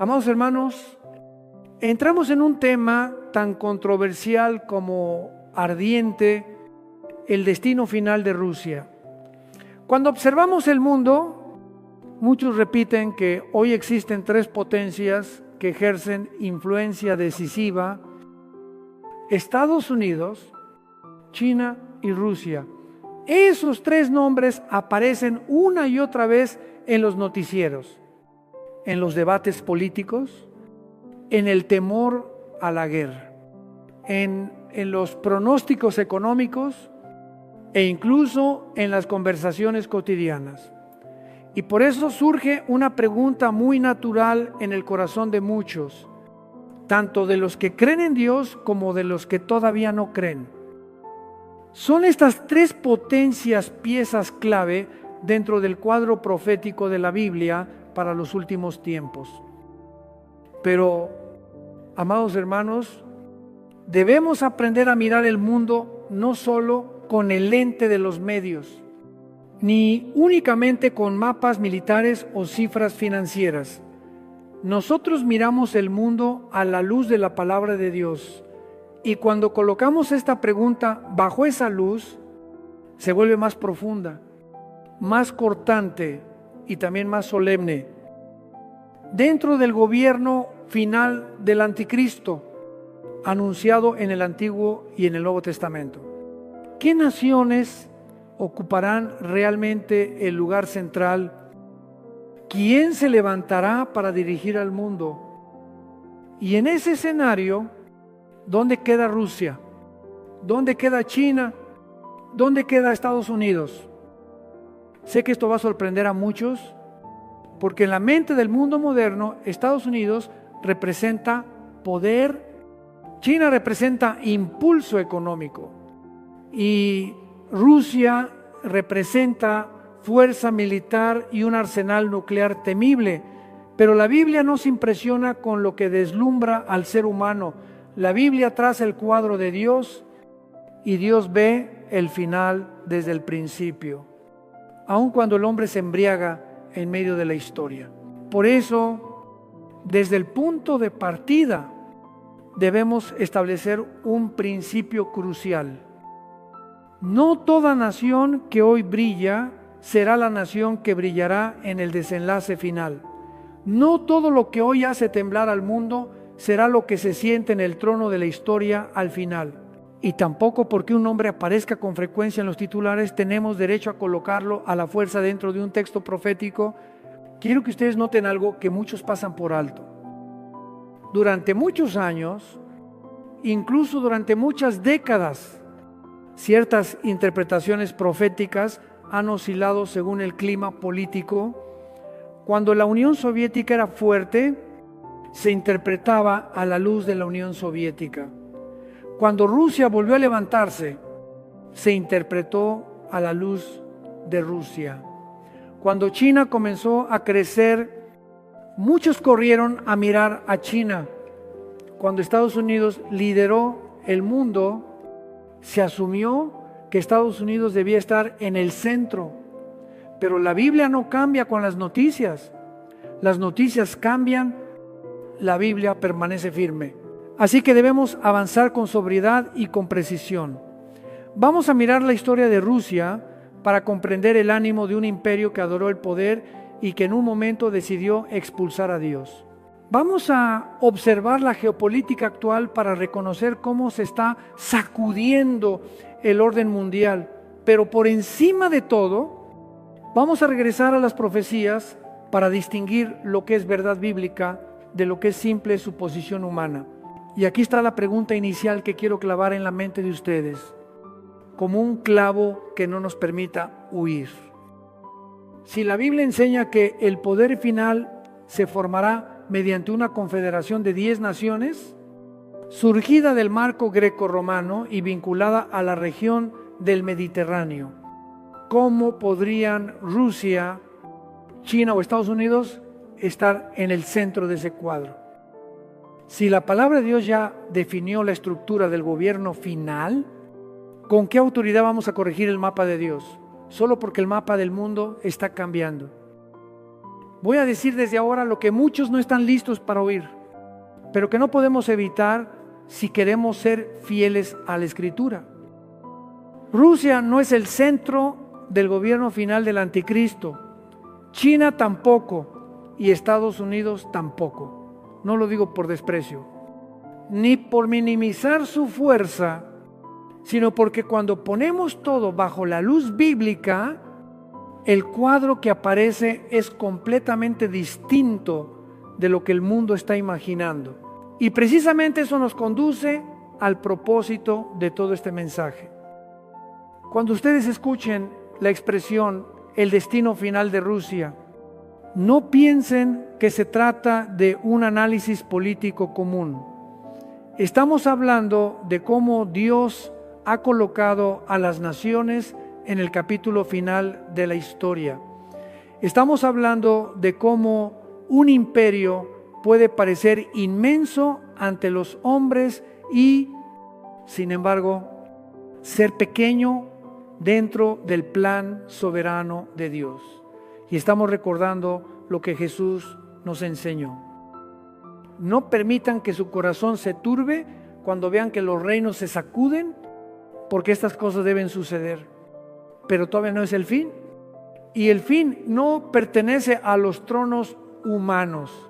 Amados hermanos, entramos en un tema tan controversial como ardiente, el destino final de Rusia. Cuando observamos el mundo, muchos repiten que hoy existen tres potencias que ejercen influencia decisiva: Estados Unidos, China y Rusia. Esos tres nombres aparecen una y otra vez en los noticieros, en los debates políticos, en el temor a la guerra, en los pronósticos económicos e incluso en las conversaciones cotidianas. Y por eso surge una pregunta muy natural en el corazón de muchos, tanto de los que creen en Dios como de los que todavía no creen. ¿Son estas tres potencias piezas clave dentro del cuadro profético de la Biblia para los últimos tiempos? Pero, amados hermanos, debemos aprender a mirar el mundo no solo con el lente de los medios, ni únicamente con mapas militares o cifras financieras. Nosotros miramos el mundo a la luz de la palabra de Dios, y cuando colocamos esta pregunta bajo esa luz, se vuelve más profunda, más cortante y también más solemne. Dentro del gobierno final del anticristo, anunciado en el Antiguo y en el Nuevo Testamento, ¿qué naciones ocuparán realmente el lugar central? ¿Quién se levantará para dirigir al mundo? Y en ese escenario, ¿dónde queda Rusia? ¿Dónde queda China? ¿Dónde queda Estados Unidos? Sé que esto va a sorprender a muchos, porque en la mente del mundo moderno, Estados Unidos representa poder, China representa impulso económico y Rusia representa fuerza militar y un arsenal nuclear temible. Pero la Biblia no se impresiona con lo que deslumbra al ser humano. La Biblia traza el cuadro de Dios y Dios ve el final desde el principio, aun cuando el hombre se embriaga en medio de la historia. Por eso, desde el punto de partida, debemos establecer un principio crucial. No toda nación que hoy brilla será la nación que brillará en el desenlace final. No todo lo que hoy hace temblar al mundo será lo que se siente en el trono de la historia al final. Y tampoco porque un nombre aparezca con frecuencia en los titulares tenemos derecho a colocarlo a la fuerza dentro de un texto profético. Quiero que ustedes noten algo que muchos pasan por alto. Durante muchos años, incluso durante muchas décadas, ciertas interpretaciones proféticas han oscilado según el clima político. Cuando la Unión Soviética era fuerte, se interpretaba a la luz de la Unión Soviética. Cuando Rusia volvió a levantarse, se interpretó a la luz de Rusia. Cuando China comenzó a crecer, muchos corrieron a mirar a China. Cuando Estados Unidos lideró el mundo, se asumió que Estados Unidos debía estar en el centro. Pero la Biblia no cambia con las noticias. Las noticias cambian, la Biblia permanece firme. Así que debemos avanzar con sobriedad y con precisión. Vamos a mirar la historia de Rusia para comprender el ánimo de un imperio que adoró el poder y que en un momento decidió expulsar a Dios. Vamos a observar la geopolítica actual para reconocer cómo se está sacudiendo el orden mundial. Pero por encima de todo, vamos a regresar a las profecías para distinguir lo que es verdad bíblica de lo que es simple suposición humana. Y aquí está la pregunta inicial que quiero clavar en la mente de ustedes, como un clavo que no nos permita huir. Si la Biblia enseña que el poder final se formará mediante una confederación de 10 naciones, surgida del marco greco-romano y vinculada a la región del Mediterráneo, ¿cómo podrían Rusia, China o Estados Unidos estar en el centro de ese cuadro? Si la palabra de Dios ya definió la estructura del gobierno final, ¿con qué autoridad vamos a corregir el mapa de Dios? Solo porque el mapa del mundo está cambiando. Voy a decir desde ahora lo que muchos no están listos para oír, pero que no podemos evitar si queremos ser fieles a la Escritura. Rusia no es el centro del gobierno final del anticristo. China tampoco y Estados Unidos tampoco. No lo digo por desprecio, ni por minimizar su fuerza, sino porque cuando ponemos todo bajo la luz bíblica, el cuadro que aparece es completamente distinto de lo que el mundo está imaginando. Y precisamente eso nos conduce al propósito de todo este mensaje. Cuando ustedes escuchen la expresión el destino final de Rusia, no piensen que se trata de un análisis político común. Estamos hablando de cómo Dios ha colocado a las naciones en el capítulo final de la historia. Estamos hablando de cómo un imperio puede parecer inmenso ante los hombres y, sin embargo, ser pequeño dentro del plan soberano de Dios. Y estamos recordando lo que Jesús nos enseñó. No permitan que su corazón se turbe cuando vean que los reinos se sacuden, porque estas cosas deben suceder. Pero todavía no es el fin. Y el fin no pertenece a los tronos humanos,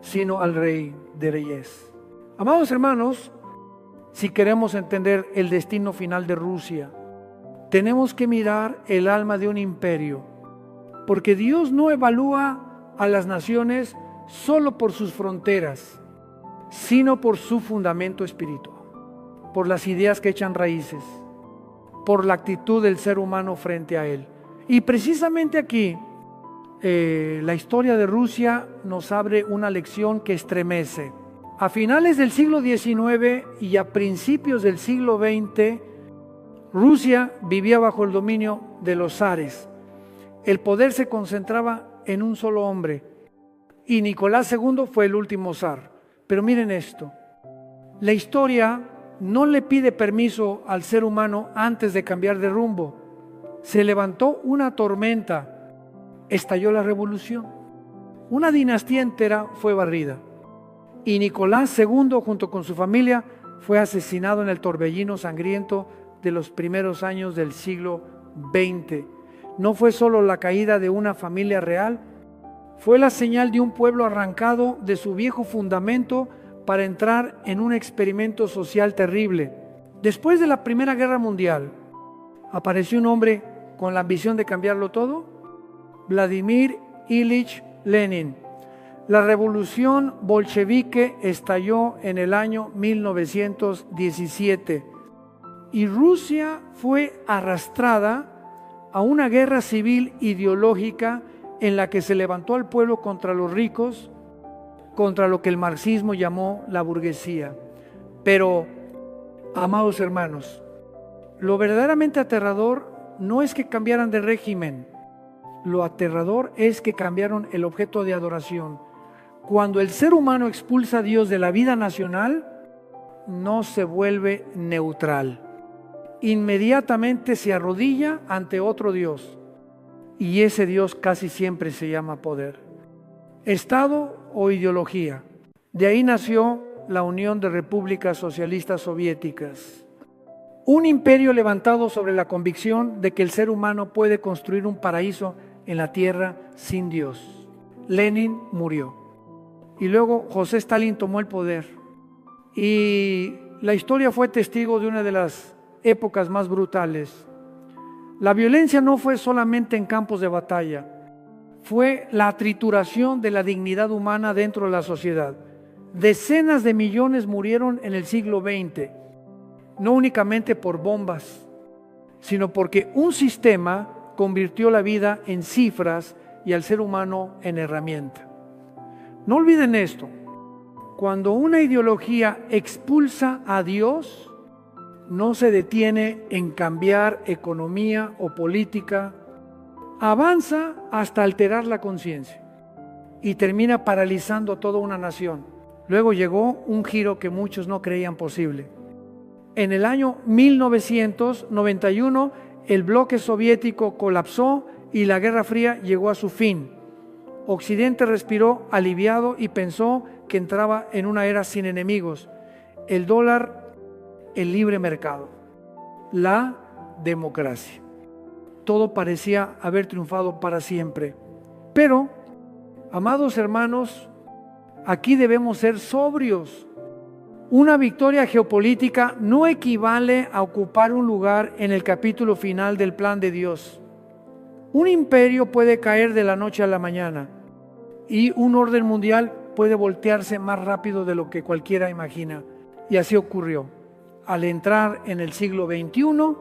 sino al Rey de Reyes. Amados hermanos, si queremos entender el destino final de Rusia, tenemos que mirar el alma de un imperio, porque Dios no evalúa a las naciones solo por sus fronteras, sino por su fundamento espiritual, por las ideas que echan raíces, por la actitud del ser humano frente a él. Y precisamente aquí, la historia de Rusia nos abre una lección que estremece. A finales del siglo XIX y a principios del siglo XX, Rusia vivía bajo el dominio de los zares. El poder se concentraba en un solo hombre, y Nicolás II fue el último zar. Pero miren esto, la historia no le pide permiso al ser humano antes de cambiar de rumbo. Se levantó una tormenta, estalló la revolución. Una dinastía entera fue barrida. Y Nicolás II, junto con su familia, fue asesinado en el torbellino sangriento de los primeros años del siglo XX. No fue solo la caída de una familia real, fue la señal de un pueblo arrancado de su viejo fundamento para entrar en un experimento social terrible. Después de la Primera Guerra Mundial, apareció un hombre con la ambición de cambiarlo todo, Vladimir Ilich Lenin. La revolución bolchevique estalló en el año 1917 y Rusia fue arrastrada a una guerra civil ideológica en la que se levantó al pueblo contra los ricos, contra lo que el marxismo llamó la burguesía. Pero, amados hermanos, lo verdaderamente aterrador no es que cambiaran de régimen, lo aterrador es que cambiaron el objeto de adoración. Cuando el ser humano expulsa a Dios de la vida nacional, no se vuelve neutral. Inmediatamente se arrodilla ante otro Dios, y ese Dios casi siempre se llama poder, Estado o ideología. De ahí nació la Unión de Repúblicas Socialistas Soviéticas, un imperio levantado sobre la convicción de que el ser humano puede construir un paraíso en la tierra sin Dios. Lenin murió y luego José Stalin tomó el poder, y la historia fue testigo de una de las épocas más brutales. La violencia no fue solamente en campos de batalla, fue la trituración de la dignidad humana dentro de la sociedad. Decenas de millones murieron en el siglo XX, no únicamente por bombas, sino porque un sistema convirtió la vida en cifras y al ser humano en herramienta. No olviden esto, cuando una ideología expulsa a Dios, no se detiene en cambiar economía o política, avanza hasta alterar la conciencia y termina paralizando toda una nación. Luego llegó un giro que muchos no creían posible. En el año 1991, el bloque soviético colapsó y la Guerra Fría llegó a su fin. Occidente respiró aliviado y pensó que entraba en una era sin enemigos. El dólar, el libre mercado, la democracia. Todo parecía haber triunfado para siempre. Pero, amados hermanos, aquí debemos ser sobrios. Una victoria geopolítica no equivale a ocupar un lugar en el capítulo final del plan de Dios. Un imperio puede caer de la noche a la mañana y un orden mundial puede voltearse más rápido de lo que cualquiera imagina. Y así ocurrió. Al entrar en el siglo XXI,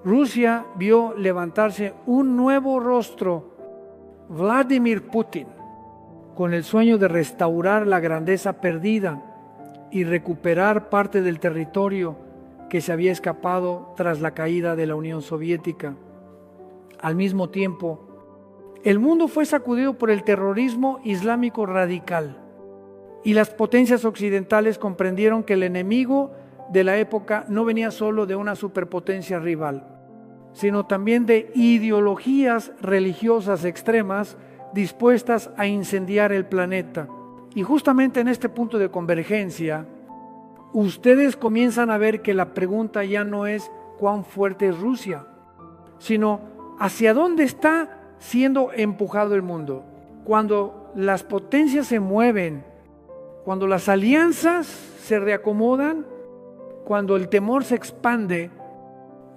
Rusia vio levantarse un nuevo rostro, Vladimir Putin, con el sueño de restaurar la grandeza perdida y recuperar parte del territorio que se había escapado tras la caída de la Unión Soviética. Al mismo tiempo, el mundo fue sacudido por el terrorismo islámico radical y las potencias occidentales comprendieron que el enemigo de la época no venía solo de una superpotencia rival, sino también de ideologías religiosas extremas dispuestas a incendiar el planeta. Y justamente en este punto de convergencia, ustedes comienzan a ver que la pregunta ya no es cuán fuerte es Rusia, sino hacia dónde está siendo empujado el mundo. Cuando las potencias se mueven, cuando las alianzas se reacomodan, cuando el temor se expande,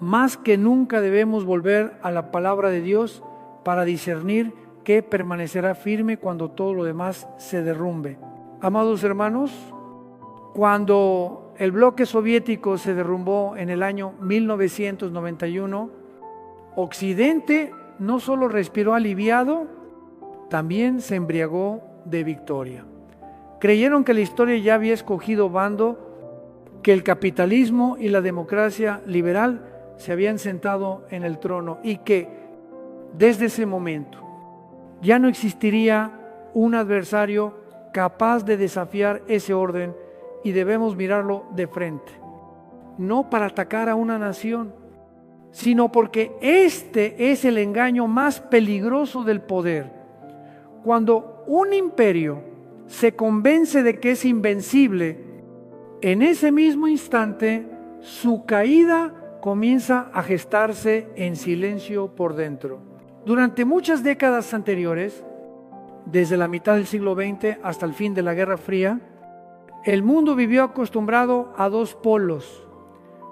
más que nunca debemos volver a la palabra de Dios para discernir qué permanecerá firme cuando todo lo demás se derrumbe. Amados hermanos, cuando el bloque soviético se derrumbó en el año 1991, Occidente no solo respiró aliviado, también se embriagó de victoria. Creyeron que la historia ya había escogido bando, que el capitalismo y la democracia liberal se habían sentado en el trono y que desde ese momento ya no existiría un adversario capaz de desafiar ese orden y debemos mirarlo de frente, no para atacar a una nación, sino porque este es el engaño más peligroso del poder. Cuando un imperio se convence de que es invencible, en ese mismo instante su caída comienza a gestarse en silencio por dentro. Durante muchas décadas anteriores, desde la mitad del siglo XX hasta el fin de la Guerra Fría, el mundo vivió acostumbrado a dos polos.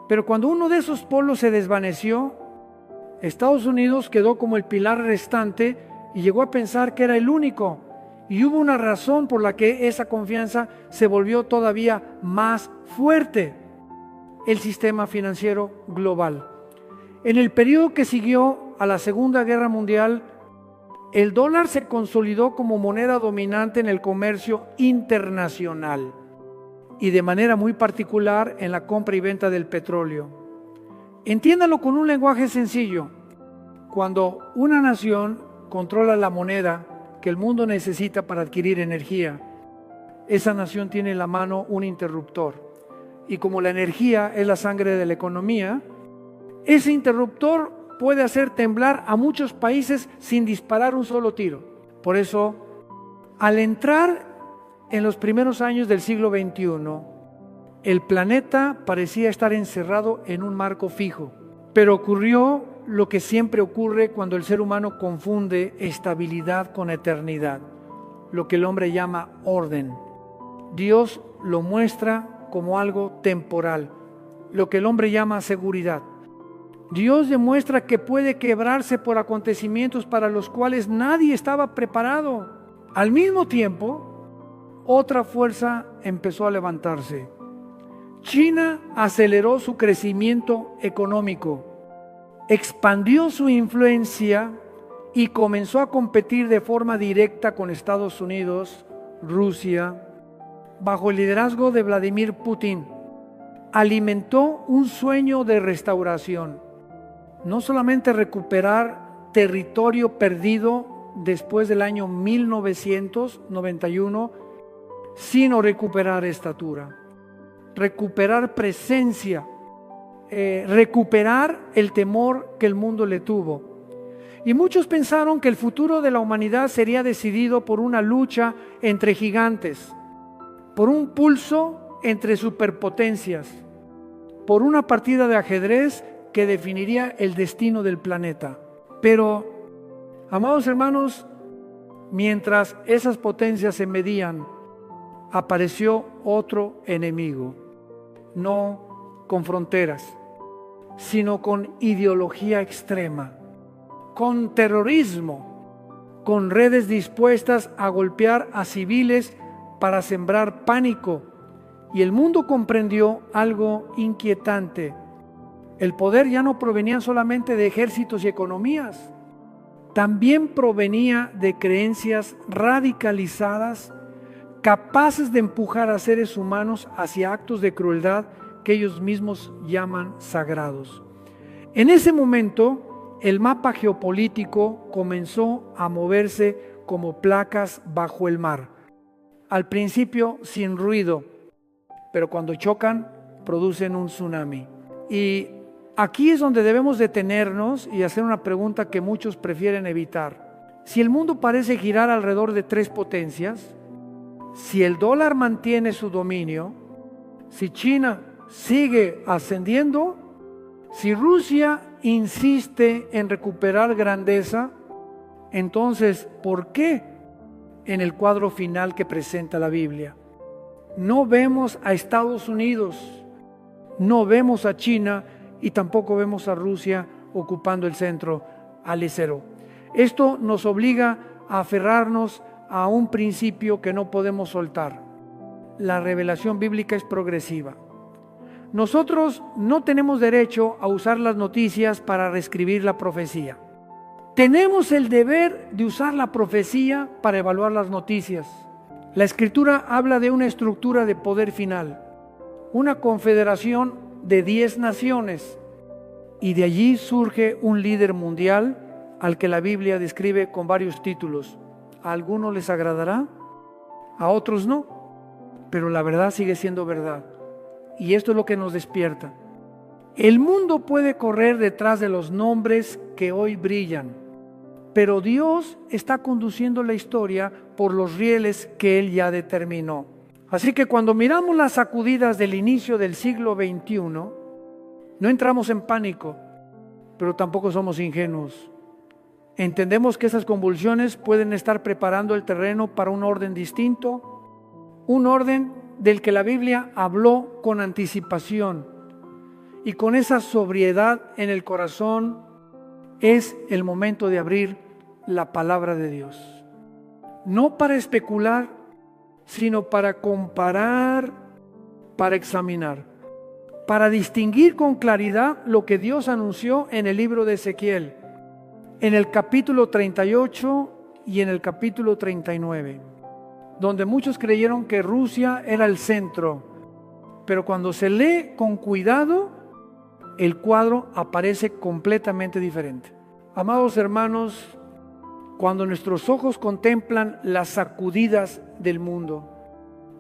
Pero cuando uno de esos polos se desvaneció, Estados Unidos quedó como el pilar restante y llegó a pensar que era el único. Y hubo una razón por la que esa confianza se volvió todavía más fuerte: el sistema financiero global. En el periodo que siguió a la Segunda Guerra Mundial, el dólar se consolidó como moneda dominante en el comercio internacional y de manera muy particular en la compra y venta del petróleo. Entiéndalo con un lenguaje sencillo. Cuando una nación controla la moneda que el mundo necesita para adquirir energía, esa nación tiene en la mano un interruptor. Y como la energía es la sangre de la economía, ese interruptor puede hacer temblar a muchos países sin disparar un solo tiro. Por eso, al entrar en los primeros años del siglo XXI, el planeta parecía estar encerrado en un marco fijo. Pero ocurrió lo que siempre ocurre cuando el ser humano confunde estabilidad con eternidad, lo que el hombre llama orden. Dios lo muestra como algo temporal, lo que el hombre llama seguridad. Dios demuestra que puede quebrarse por acontecimientos para los cuales nadie estaba preparado. Al mismo tiempo, otra fuerza empezó a levantarse. China aceleró su crecimiento económico, expandió su influencia y comenzó a competir de forma directa con Estados Unidos, Rusia, bajo el liderazgo de Vladimir Putin. Alimentó un sueño de restauración, no solamente recuperar territorio perdido después del año 1991, sino recuperar estatura, recuperar presencia, recuperar el temor que el mundo le tuvo. Y muchos pensaron que el futuro de la humanidad sería decidido por una lucha entre gigantes, por un pulso entre superpotencias, por una partida de ajedrez que definiría el destino del planeta. Pero, amados hermanos, mientras esas potencias se medían, apareció otro enemigo, no con fronteras, sino con ideología extrema, con terrorismo, con redes dispuestas a golpear a civiles para sembrar pánico. Y el mundo comprendió algo inquietante. El poder ya no provenía solamente de ejércitos y economías, también provenía de creencias radicalizadas, capaces de empujar a seres humanos hacia actos de crueldad que ellos mismos llaman sagrados. En ese momento, el mapa geopolítico comenzó a moverse como placas bajo el mar. Al principio sin ruido, pero cuando chocan, producen un tsunami. Y aquí es donde debemos detenernos y hacer una pregunta que muchos prefieren evitar. Si el mundo parece girar alrededor de 3 potencias, si el dólar mantiene su dominio, si China sigue ascendiendo, si Rusia insiste en recuperar grandeza, entonces, ¿por qué en el cuadro final que presenta la Biblia no vemos a Estados Unidos, no vemos a China y tampoco vemos a Rusia ocupando el centro al lecero? Esto nos obliga a aferrarnos a un principio que no podemos soltar. La revelación bíblica es progresiva. Nosotros no tenemos derecho a usar las noticias para reescribir la profecía. Tenemos el deber de usar la profecía para evaluar las noticias. La Escritura habla de una estructura de poder final, una confederación de 10 naciones, y de allí surge un líder mundial al que la Biblia describe con varios títulos. A algunos les agradará, a otros no, pero la verdad sigue siendo verdad. Y esto es lo que nos despierta. El mundo puede correr detrás de los nombres que hoy brillan, pero Dios está conduciendo la historia por los rieles que Él ya determinó. Así que cuando miramos las sacudidas del inicio del siglo XXI, no entramos en pánico, pero tampoco somos ingenuos. Entendemos que esas convulsiones pueden estar preparando el terreno para un orden distinto, un orden del que la Biblia habló con anticipación, y con esa sobriedad en el corazón es el momento de abrir la palabra de Dios. No para especular, sino para comparar, para examinar, para distinguir con claridad lo que Dios anunció en el libro de Ezequiel, en el capítulo 38 y en el capítulo 39, donde muchos creyeron que Rusia era el centro, pero cuando se lee con cuidado, el cuadro aparece completamente diferente. Amados hermanos, cuando nuestros ojos contemplan las sacudidas del mundo,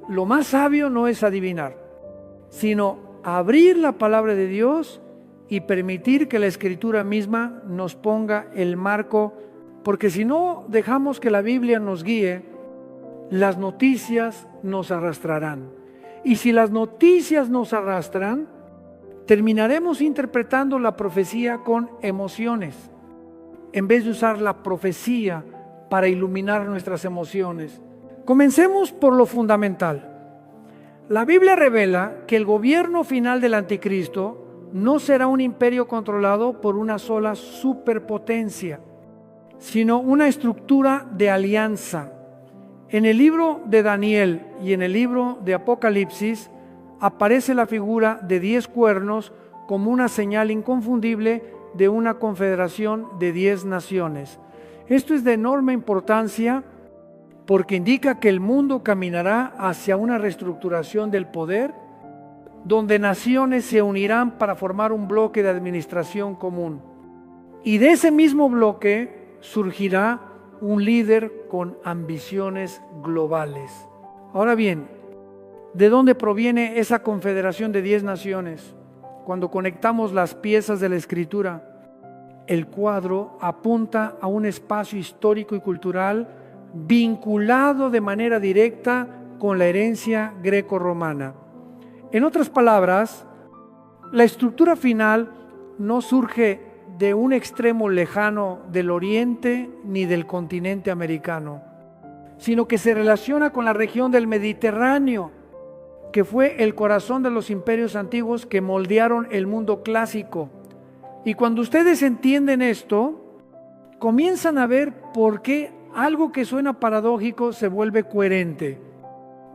lo más sabio no es adivinar, sino abrir la palabra de Dios y permitir que la Escritura misma nos ponga el marco, porque si no dejamos que la Biblia nos guíe, las noticias nos arrastrarán. Y si las noticias nos arrastran, terminaremos interpretando la profecía con emociones, en vez de usar la profecía para iluminar nuestras emociones. Comencemos por lo fundamental. La Biblia revela que el gobierno final del anticristo no será un imperio controlado por una sola superpotencia, sino una estructura de alianza. En el libro de Daniel y en el libro de Apocalipsis aparece la figura de 10 cuernos como una señal inconfundible de una confederación de 10 naciones. Esto es de enorme importancia porque indica que el mundo caminará hacia una reestructuración del poder, donde naciones se unirán para formar un bloque de administración común. Y de ese mismo bloque surgirá un líder con ambiciones globales. Ahora bien, ¿de dónde proviene esa confederación de 10 naciones? Cuando conectamos las piezas de la Escritura, el cuadro apunta a un espacio histórico y cultural vinculado de manera directa con la herencia greco-romana. En otras palabras, la estructura final no surge de un extremo lejano del oriente ni del continente americano, sino que se relaciona con la región del Mediterráneo, que fue el corazón de los imperios antiguos que moldearon el mundo clásico. Y cuando ustedes entienden esto, comienzan a ver por qué algo que suena paradójico se vuelve coherente.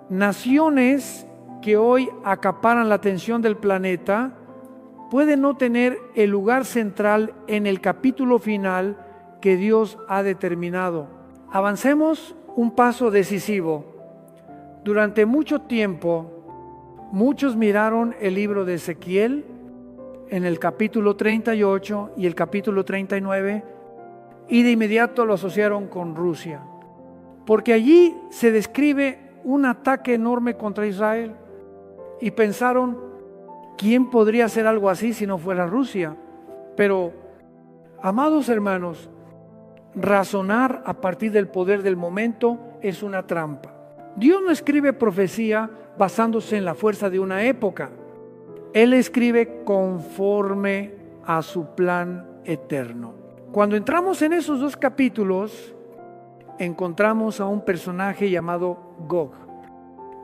Naciones que hoy acaparan la atención del planeta pueden no tener el lugar central en el capítulo final que Dios ha determinado. Avancemos un paso decisivo. Durante mucho tiempo, muchos miraron el libro de Ezequiel en el capítulo 38 y el capítulo 39 y de inmediato lo asociaron con Rusia, porque allí se describe un ataque enorme contra Israel y pensaron, ¿quién podría hacer algo así si no fuera Rusia? Pero, amados hermanos, razonar a partir del poder del momento es una trampa. Dios no escribe profecía basándose en la fuerza de una época. Él escribe conforme a su plan eterno. Cuando entramos en esos dos capítulos, encontramos a un personaje llamado Gog,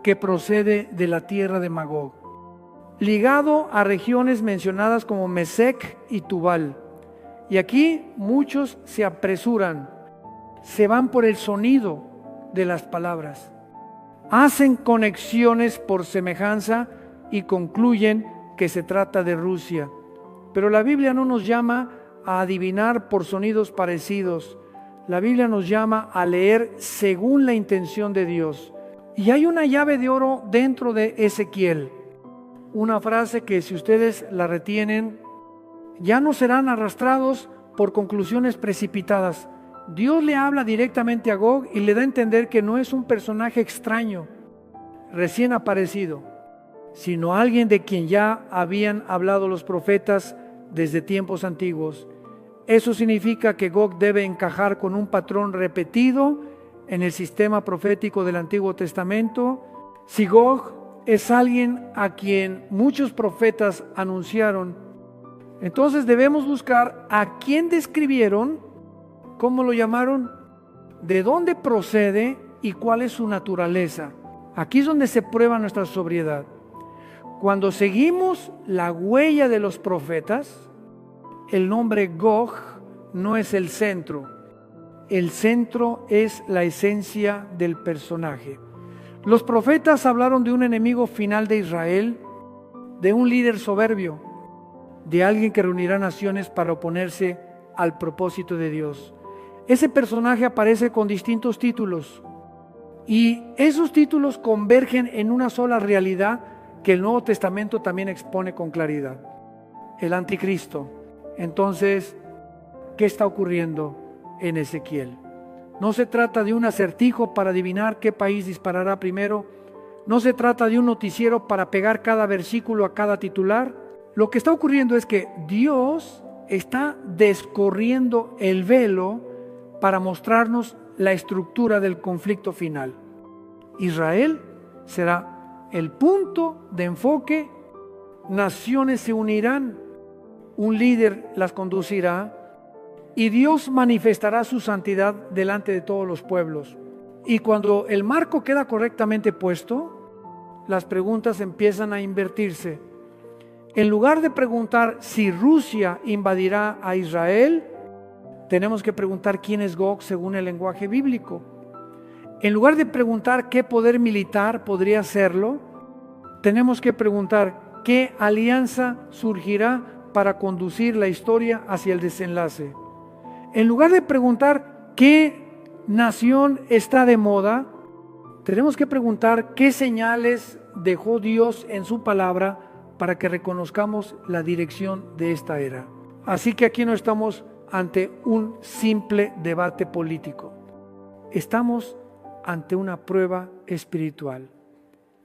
que procede de la tierra de Magog, ligado a regiones mencionadas como Mesec y Tubal. Y aquí muchos se apresuran, se van por el sonido de las palabras, hacen conexiones por semejanza y concluyen que se trata de Rusia. Pero la Biblia no nos llama a adivinar por sonidos parecidos. La Biblia nos llama a leer según la intención de Dios. Y hay una llave de oro dentro de Ezequiel. Una frase que si ustedes la retienen, ya no serán arrastrados por conclusiones precipitadas. Dios le habla directamente a Gog y le da a entender que no es un personaje extraño, recién aparecido, sino alguien de quien ya habían hablado los profetas desde tiempos antiguos. Eso significa que Gog debe encajar con un patrón repetido en el sistema profético del Antiguo Testamento. Si Gog es alguien a quien muchos profetas anunciaron, entonces debemos buscar a quién describieron, cómo lo llamaron, de dónde procede y cuál es su naturaleza. Aquí es donde se prueba nuestra sobriedad. Cuando seguimos la huella de los profetas, el nombre Gog no es el centro. El centro es la esencia del personaje. Los profetas hablaron de un enemigo final de Israel, de un líder soberbio, de alguien que reunirá naciones para oponerse al propósito de Dios. Ese personaje aparece con distintos títulos y esos títulos convergen en una sola realidad que el Nuevo Testamento también expone con claridad: el anticristo. Entonces, ¿qué está ocurriendo en Ezequiel? No se trata de un acertijo para adivinar qué país disparará primero. No se trata de un noticiero para pegar cada versículo a cada titular. Lo que está ocurriendo es que Dios está descorriendo el velo para mostrarnos la estructura del conflicto final. Israel será el punto de enfoque, naciones se unirán, un líder las conducirá y Dios manifestará su santidad delante de todos los pueblos. Y cuando el marco queda correctamente puesto, las preguntas empiezan a invertirse. En lugar de preguntar si Rusia invadirá a Israel, tenemos que preguntar quién es Gog según el lenguaje bíblico. En lugar de preguntar qué poder militar podría hacerlo, tenemos que preguntar qué alianza surgirá para conducir la historia hacia el desenlace. En lugar de preguntar qué nación está de moda, tenemos que preguntar qué señales dejó Dios en su palabra para que reconozcamos la dirección de esta era. Así que aquí no estamos ante un simple debate político. Estamos ante una prueba espiritual.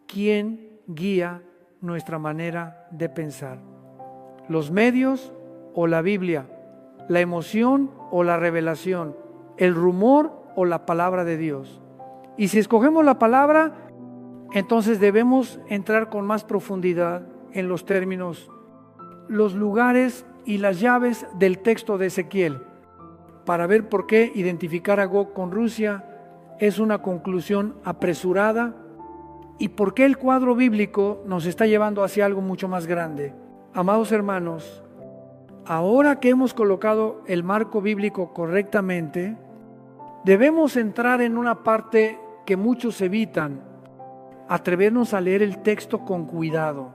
¿Quién guía nuestra manera de pensar? ¿Los medios o la Biblia? la emoción o la revelación, el rumor o la palabra de Dios. Y si escogemos la palabra, entonces debemos entrar con más profundidad en los términos, los lugares y las llaves del texto de Ezequiel, para ver por qué identificar a Gog con Rusia es una conclusión apresurada y por qué el cuadro bíblico nos está llevando hacia algo mucho más grande. Amados hermanos, ahora que hemos colocado el marco bíblico correctamente, debemos entrar en una parte que muchos evitan: atrevernos a leer el texto con cuidado,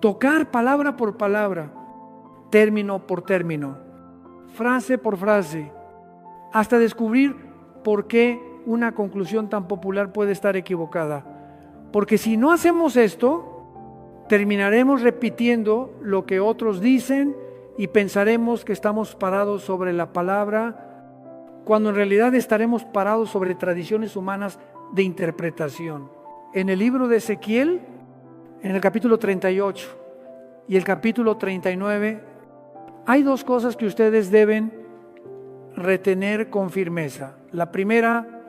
tocar palabra por palabra, término por término, frase por frase, hasta descubrir por qué una conclusión tan popular puede estar equivocada. Porque si no hacemos esto, terminaremos repitiendo lo que otros dicen y pensaremos que estamos parados sobre la palabra, cuando en realidad estaremos parados sobre tradiciones humanas de interpretación. En el libro de Ezequiel, en el capítulo 38 y el capítulo 39, hay dos cosas que ustedes deben retener con firmeza. La primera,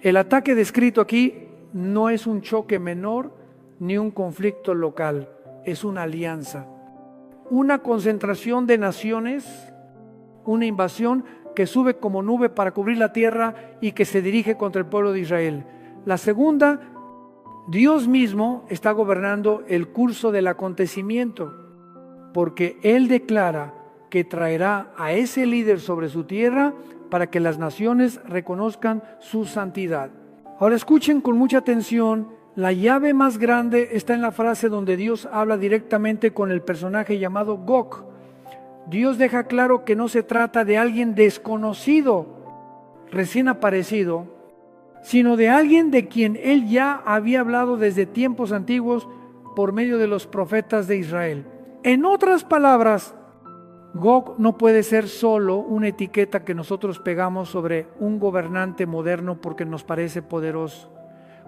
el ataque descrito aquí no es un choque menor ni un conflicto local, es una alianza, una concentración de naciones, una invasión que sube como nube para cubrir la tierra y que se dirige contra el pueblo de Israel. La segunda, Dios mismo está gobernando el curso del acontecimiento, porque Él declara que traerá a ese líder sobre su tierra para que las naciones reconozcan su santidad. Ahora escuchen con mucha atención, la llave más grande está en la frase donde Dios habla directamente con el personaje llamado Gog. Dios deja claro que no se trata de alguien desconocido, recién aparecido, sino de alguien de quien Él ya había hablado desde tiempos antiguos por medio de los profetas de Israel. En otras palabras, Gog no puede ser solo una etiqueta que nosotros pegamos sobre un gobernante moderno porque nos parece poderoso.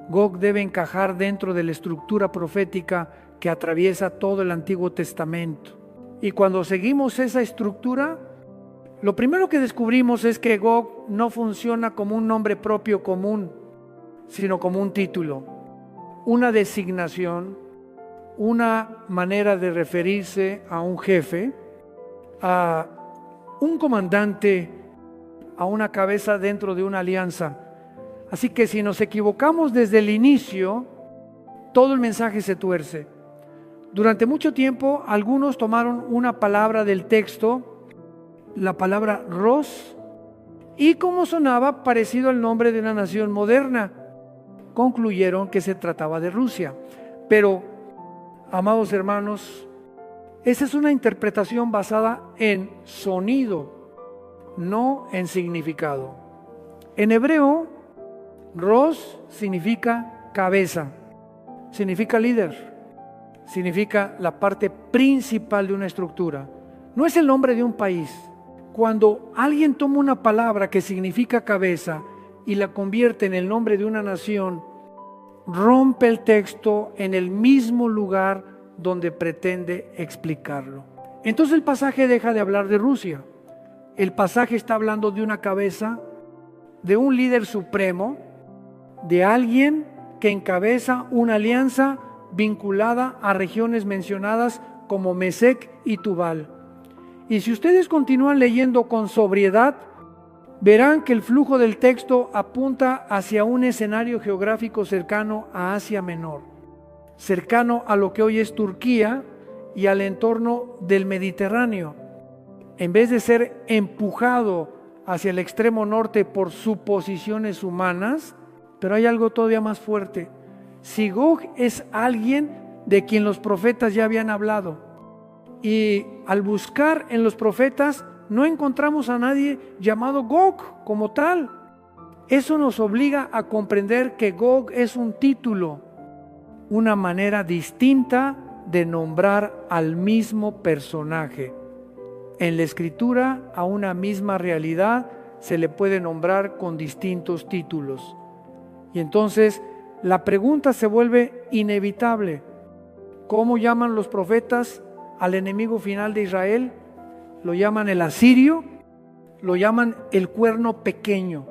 Gog debe encajar dentro de la estructura profética que atraviesa todo el Antiguo Testamento. Y cuando seguimos esa estructura, lo primero que descubrimos es que Gog no funciona como un nombre propio común, sino como un título, una designación, una manera de referirse a un jefe, a un comandante, a una cabeza dentro de una alianza. Así que si nos equivocamos desde el inicio, todo el mensaje se tuerce. Durante mucho tiempo, algunos tomaron una palabra del texto, la palabra Ros, y como sonaba parecido al nombre de una nación moderna, concluyeron que se trataba de Rusia. Pero, amados hermanos, esa es una interpretación basada en sonido, no en significado. En hebreo, Ros significa cabeza, significa líder, significa la parte principal de una estructura. No es el nombre de un país. Cuando alguien toma una palabra que significa cabeza y la convierte en el nombre de una nación, rompe el texto en el mismo lugar donde pretende explicarlo. Entonces el pasaje deja de hablar de Rusia. El pasaje está hablando de una cabeza, de un líder supremo, de alguien que encabeza una alianza vinculada a regiones mencionadas como Mesec y Tubal. Y si ustedes continúan leyendo con sobriedad, verán que el flujo del texto apunta hacia un escenario geográfico cercano a Asia Menor, cercano a lo que hoy es Turquía y al entorno del Mediterráneo. En vez de ser empujado hacia el extremo norte por suposiciones humanas, pero hay algo todavía más fuerte. Si Gog es alguien de quien los profetas ya habían hablado, y al buscar en los profetas no encontramos a nadie llamado Gog como tal, eso nos obliga a comprender que Gog es un título, una manera distinta de nombrar al mismo personaje. En la Escritura, a una misma realidad se le puede nombrar con distintos títulos. Y entonces la pregunta se vuelve inevitable. ¿Cómo llaman los profetas al enemigo final de Israel? lo llaman el asirio, lo llaman el cuerno pequeño,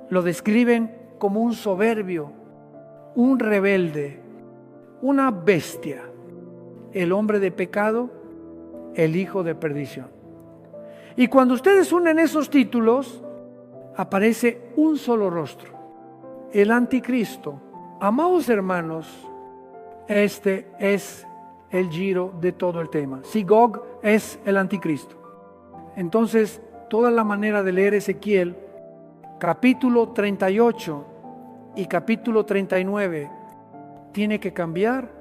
lo describen como un soberbio, un rebelde, una bestia, el hombre de pecado, el hijo de perdición. Y cuando ustedes unen esos títulos, aparece un solo rostro, el anticristo. Amados hermanos, este es el giro de todo el tema. Si Gog es el anticristo, entonces toda la manera de leer Ezequiel, capítulo 38 y capítulo 39, tiene que cambiar.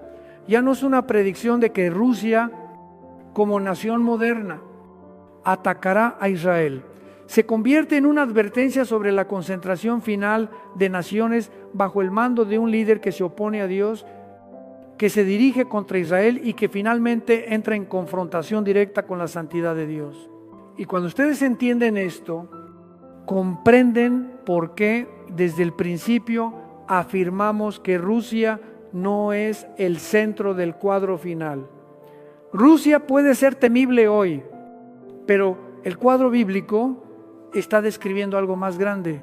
Ya no es una predicción de que Rusia, como nación moderna, atacará a Israel. Se convierte en una advertencia sobre la concentración final de naciones bajo el mando de un líder que se opone a Dios, que se dirige contra Israel y que finalmente entra en confrontación directa con la santidad de Dios. Y cuando ustedes entienden esto, comprenden por qué desde el principio afirmamos que Rusia no es el centro del cuadro final. Rusia puede ser temible hoy, pero el cuadro bíblico está describiendo algo más grande,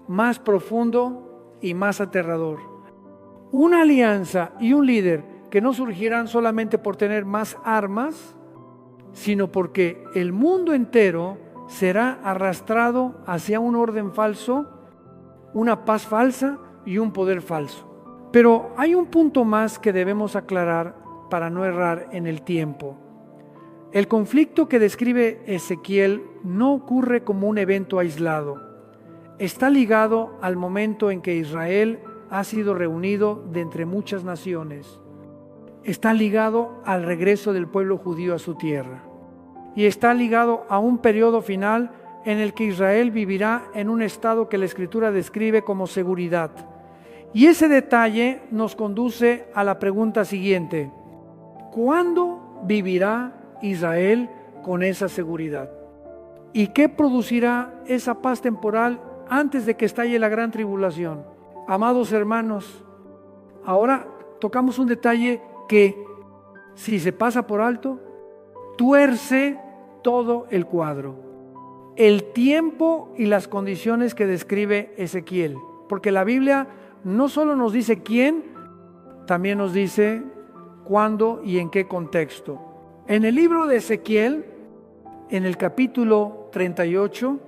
más profundo y más aterrador. Una alianza y un líder que no surgirán solamente por tener más armas, sino porque el mundo entero será arrastrado hacia un orden falso, una paz falsa y un poder falso. Pero hay un punto más que debemos aclarar para no errar en el tiempo. El conflicto que describe Ezequiel no ocurre como un evento aislado. Está ligado al momento en que Israel ha sido reunido de entre muchas naciones. Está ligado al regreso del pueblo judío a su tierra. Y está ligado a un periodo final en el que Israel vivirá en un estado que la Escritura describe como seguridad. Y ese detalle nos conduce a la pregunta siguiente: ¿cuándo vivirá Israel con esa seguridad? ¿Y qué producirá esa paz temporal antes de que estalle la gran tribulación? Amados hermanos, ahora tocamos un detalle que, si se pasa por alto, tuerce todo el cuadro. El tiempo y las condiciones que describe Ezequiel. Porque la Biblia no solo nos dice quién, también nos dice cuándo y en qué contexto. En el libro de Ezequiel, en el capítulo 38,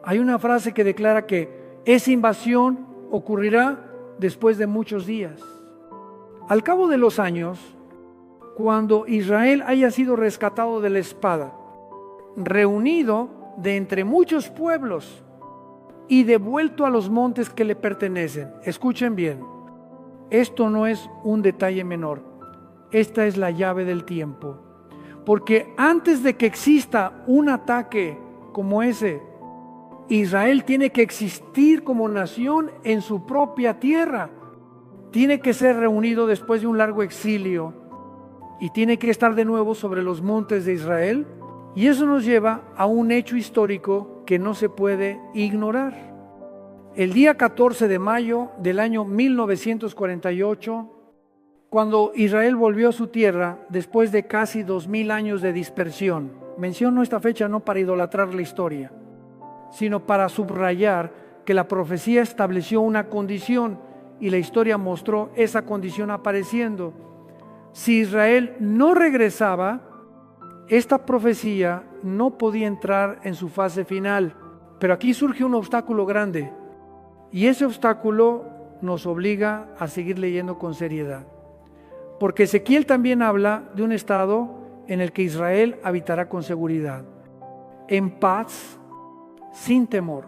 hay una frase que declara que esa invasión ocurrirá después de muchos días. Al cabo de los años, cuando Israel haya sido rescatado de la espada, reunido de entre muchos pueblos y devuelto a los montes que le pertenecen. Escuchen bien, esto no es un detalle menor, esta es la llave del tiempo. Porque antes de que exista un ataque como ese, Israel tiene que existir como nación en su propia tierra. Tiene que ser reunido después de un largo exilio y tiene que estar de nuevo sobre los montes de Israel. Y eso nos lleva a un hecho histórico que no se puede ignorar. El día 14 de mayo del año 1948, cuando Israel volvió a su tierra después de casi 2000 años de dispersión. Menciono esta fecha no para idolatrar la historia, sino para subrayar que la profecía estableció una condición y la historia mostró esa condición apareciendo. Si Israel no regresaba, esta profecía no podía entrar en su fase final. Pero aquí surge un obstáculo grande, y ese obstáculo nos obliga a seguir leyendo con seriedad. Porque Ezequiel también habla de un estado en el que Israel habitará con seguridad, en paz, sin temor.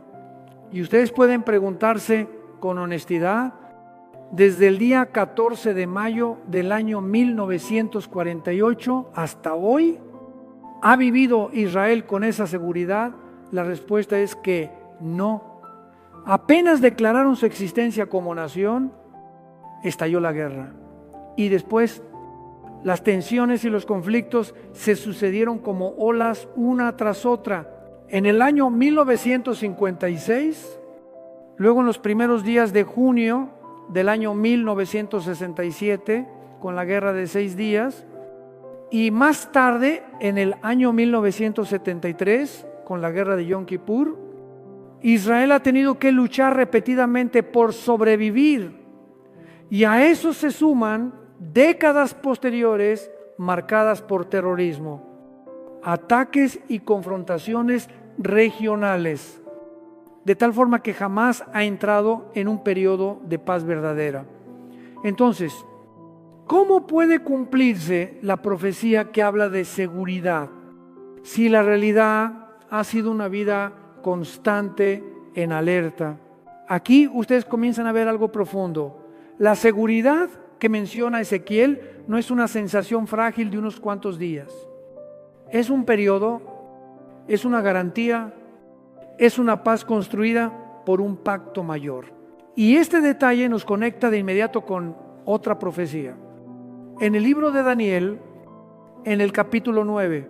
Y ustedes pueden preguntarse con honestidad, desde el día 14 de mayo del año 1948 hasta hoy, ¿ha vivido Israel con esa seguridad? La respuesta es que no. Apenas declararon su existencia como nación, estalló la guerra. Y después las tensiones y los conflictos se sucedieron como olas una tras otra. En el año 1956, luego en los primeros días de junio del año 1967, con la guerra de 6 días, Y más tarde, en el año 1973, con la guerra de Yom Kippur, Israel ha tenido que luchar repetidamente por sobrevivir. Y a eso se suman décadas posteriores marcadas por terrorismo, ataques y confrontaciones regionales, de tal forma que jamás ha entrado en un periodo de paz verdadera. Entonces, ¿cómo puede cumplirse la profecía que habla de seguridad si la realidad ha sido una vida constante en alerta? Aquí ustedes comienzan a ver algo profundo. La seguridad que menciona Ezequiel no es una sensación frágil de unos cuantos días. Es un periodo, es una garantía, es una paz construida por un pacto mayor. Y este detalle nos conecta de inmediato con otra profecía. En el libro de Daniel, en el capítulo 9,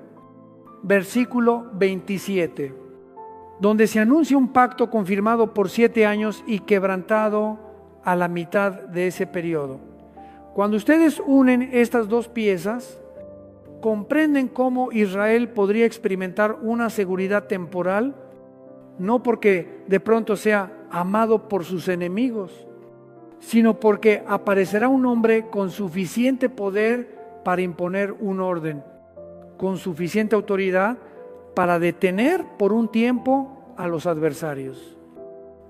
versículo 27, donde se anuncia un pacto confirmado por 7 años y quebrantado a la mitad de ese periodo. Cuando ustedes unen estas dos piezas, comprenden cómo Israel podría experimentar una seguridad temporal, no porque de pronto sea amado por sus enemigos, sino porque aparecerá un hombre con suficiente poder para imponer un orden, con suficiente autoridad para detener por un tiempo a los adversarios,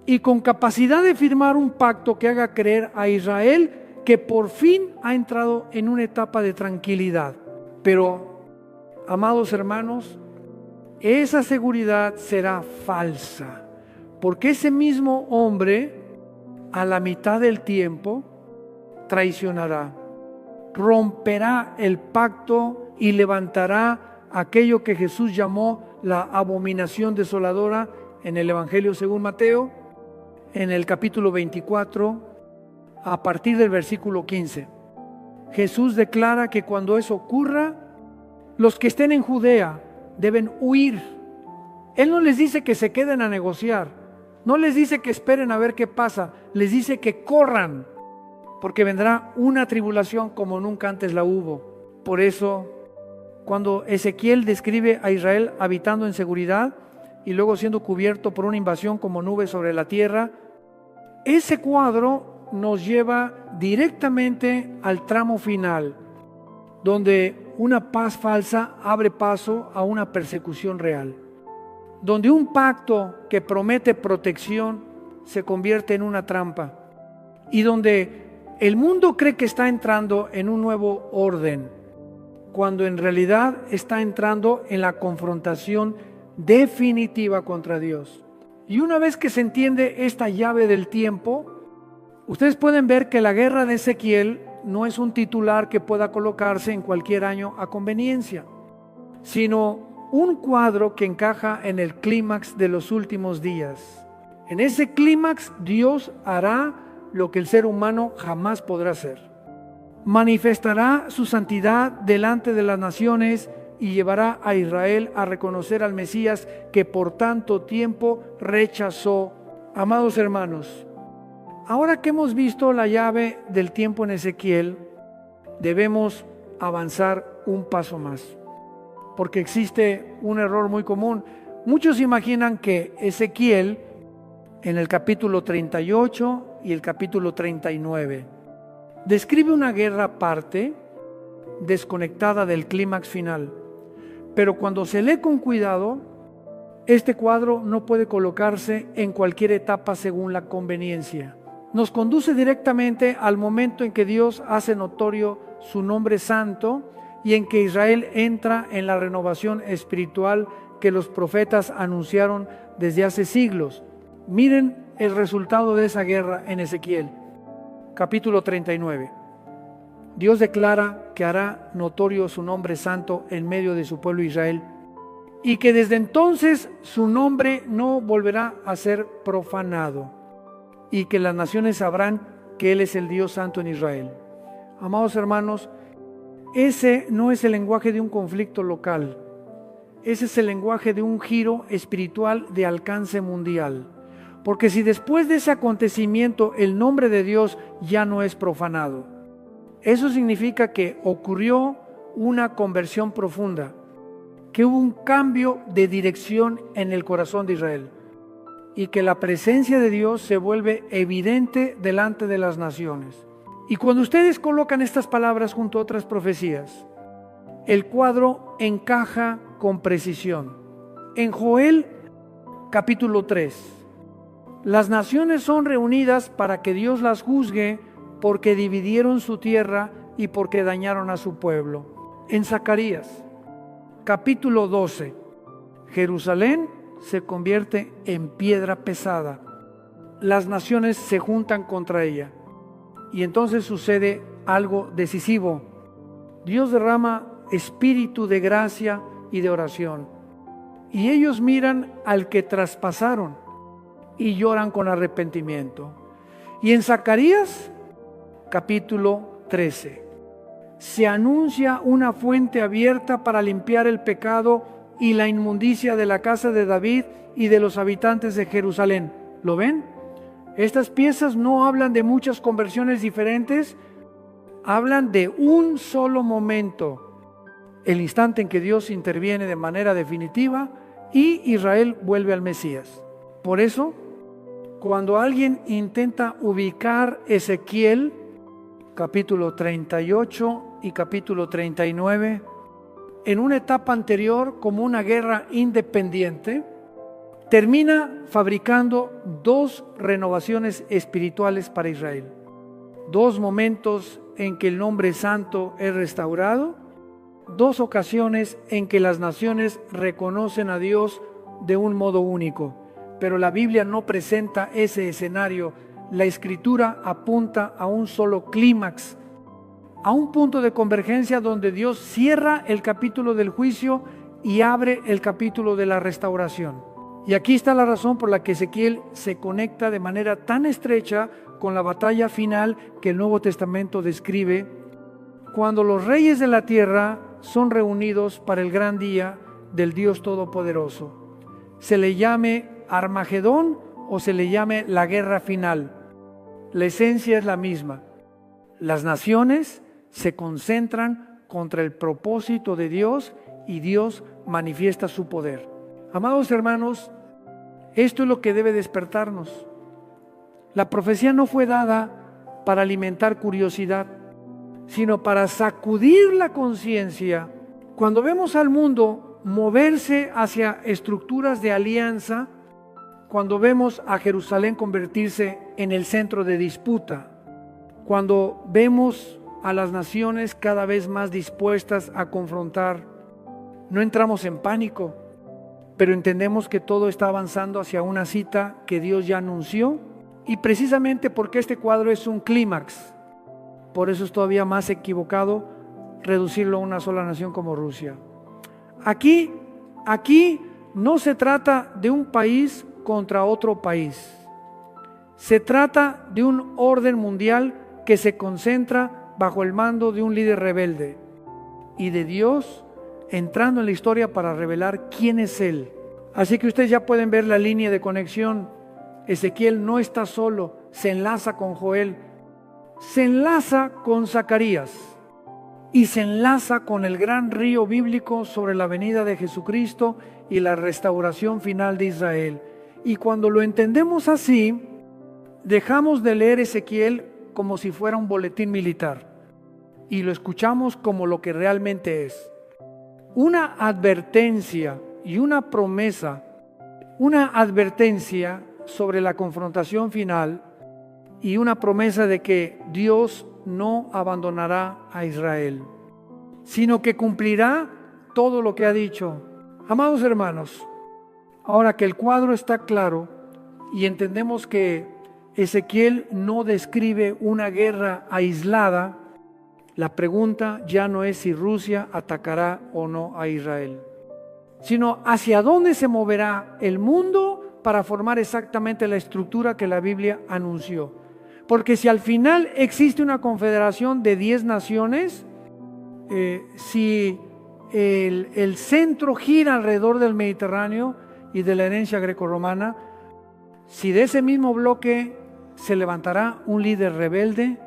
y con capacidad de firmar un pacto que haga creer a Israel que por fin ha entrado en una etapa de tranquilidad. Pero, amados hermanos, esa seguridad será falsa, porque ese mismo hombre, a la mitad del tiempo, traicionará, romperá el pacto y levantará aquello que Jesús llamó la abominación desoladora en el Evangelio según Mateo, en el capítulo 24, a partir del versículo 15. Jesús declara que cuando eso ocurra, los que estén en Judea deben huir. Él no les dice que se queden a negociar, no les dice que esperen a ver qué pasa, les dice que corran, porque vendrá una tribulación como nunca antes la hubo. Por eso, cuando Ezequiel describe a Israel habitando en seguridad y luego siendo cubierto por una invasión como nube sobre la tierra, ese cuadro nos lleva directamente al tramo final, donde una paz falsa abre paso a una persecución real, donde un pacto que promete protección se convierte en una trampa, y donde el mundo cree que está entrando en un nuevo orden, cuando en realidad está entrando en la confrontación definitiva contra Dios. Y una vez que se entiende esta llave del tiempo, ustedes pueden ver que la guerra de Ezequiel no es un titular que pueda colocarse en cualquier año a conveniencia, sino un cuadro que encaja en el clímax de los últimos días. En ese clímax Dios hará lo que el ser humano jamás podrá hacer. Manifestará su santidad delante de las naciones y llevará a Israel a reconocer al Mesías que por tanto tiempo rechazó. Amados hermanos, ahora que hemos visto la llave del tiempo en Ezequiel, debemos avanzar un paso más, porque existe un error muy común. Muchos imaginan que Ezequiel, en el capítulo 38 y el capítulo 39, describe una guerra aparte, desconectada del clímax final. Pero cuando se lee con cuidado, este cuadro no puede colocarse en cualquier etapa según la conveniencia. Nos conduce directamente al momento en que Dios hace notorio su nombre santo y en que Israel entra en la renovación espiritual que los profetas anunciaron desde hace siglos. Miren el resultado de esa guerra en Ezequiel, capítulo 39. Dios declara que hará notorio su nombre santo en medio de su pueblo Israel y que desde entonces su nombre no volverá a ser profanado y que las naciones sabrán que Él es el Dios santo en Israel. Amados hermanos, ese no es el lenguaje de un conflicto local, ese es el lenguaje de un giro espiritual de alcance mundial. Porque si después de ese acontecimiento el nombre de Dios ya no es profanado, eso significa que ocurrió una conversión profunda, que hubo un cambio de dirección en el corazón de Israel y que la presencia de Dios se vuelve evidente delante de las naciones. Y cuando ustedes colocan estas palabras junto a otras profecías, el cuadro encaja con precisión. En Joel capítulo 3, las naciones son reunidas para que Dios las juzgue porque dividieron su tierra y porque dañaron a su pueblo. En Zacarías capítulo 12, Jerusalén se convierte en piedra pesada. Las naciones se juntan contra ella. Y entonces sucede algo decisivo. Dios derrama espíritu de gracia y de oración. Y ellos miran al que traspasaron y lloran con arrepentimiento. Y en Zacarías capítulo 13 se anuncia una fuente abierta para limpiar el pecado y la inmundicia de la casa de David y de los habitantes de Jerusalén. ¿Lo ven? Estas piezas no hablan de muchas conversiones diferentes, hablan de un solo momento, el instante en que Dios interviene de manera definitiva y Israel vuelve al Mesías. Por eso, cuando alguien intenta ubicar Ezequiel, capítulo 38 y capítulo 39, en una etapa anterior como una guerra independiente, termina fabricando dos renovaciones espirituales para Israel. Dos momentos en que el nombre santo es restaurado, dos ocasiones en que las naciones reconocen a Dios de un modo único. Pero la Biblia no presenta ese escenario. La Escritura apunta a un solo clímax, a un punto de convergencia donde Dios cierra el capítulo del juicio y abre el capítulo de la restauración. Y aquí está la razón por la que Ezequiel se conecta de manera tan estrecha con la batalla final que el Nuevo Testamento describe, cuando los reyes de la tierra son reunidos para el gran día del Dios Todopoderoso. Se le llame Armagedón o se le llame la guerra final. La esencia es la misma. Las naciones se concentran contra el propósito de Dios y Dios manifiesta su poder. Amados hermanos, esto es lo que debe despertarnos. La profecía no fue dada para alimentar curiosidad, sino para sacudir la conciencia. Cuando vemos al mundo moverse hacia estructuras de alianza, cuando vemos a Jerusalén convertirse en el centro de disputa, cuando vemos a las naciones cada vez más dispuestas a confrontar, no entramos en pánico, pero entendemos que todo está avanzando hacia una cita que Dios ya anunció, y precisamente porque este cuadro es un clímax, por eso es todavía más equivocado reducirlo a una sola nación como Rusia. Aquí no se trata de un país contra otro país, se trata de un orden mundial que se concentra bajo el mando de un líder rebelde y de Dios entrando en la historia para revelar quién es Él. Así que ustedes ya pueden ver la línea de conexión. Ezequiel no está solo, se enlaza con Joel, se enlaza con Zacarías y se enlaza con el gran río bíblico sobre la venida de Jesucristo y la restauración final de Israel. Y cuando lo entendemos así, dejamos de leer Ezequiel como si fuera un boletín militar y lo escuchamos como lo que realmente es. Una advertencia y una promesa, una advertencia sobre la confrontación final y una promesa de que Dios no abandonará a Israel, sino que cumplirá todo lo que ha dicho. Amados hermanos, ahora que el cuadro está claro y entendemos que Ezequiel no describe una guerra aislada, la pregunta ya no es si Rusia atacará o no a Israel, sino hacia dónde se moverá el mundo para formar exactamente la estructura que la Biblia anunció. Porque si al final existe una confederación de 10 naciones, si el centro gira alrededor del Mediterráneo y de la herencia grecorromana, si de ese mismo bloque se levantará un líder rebelde,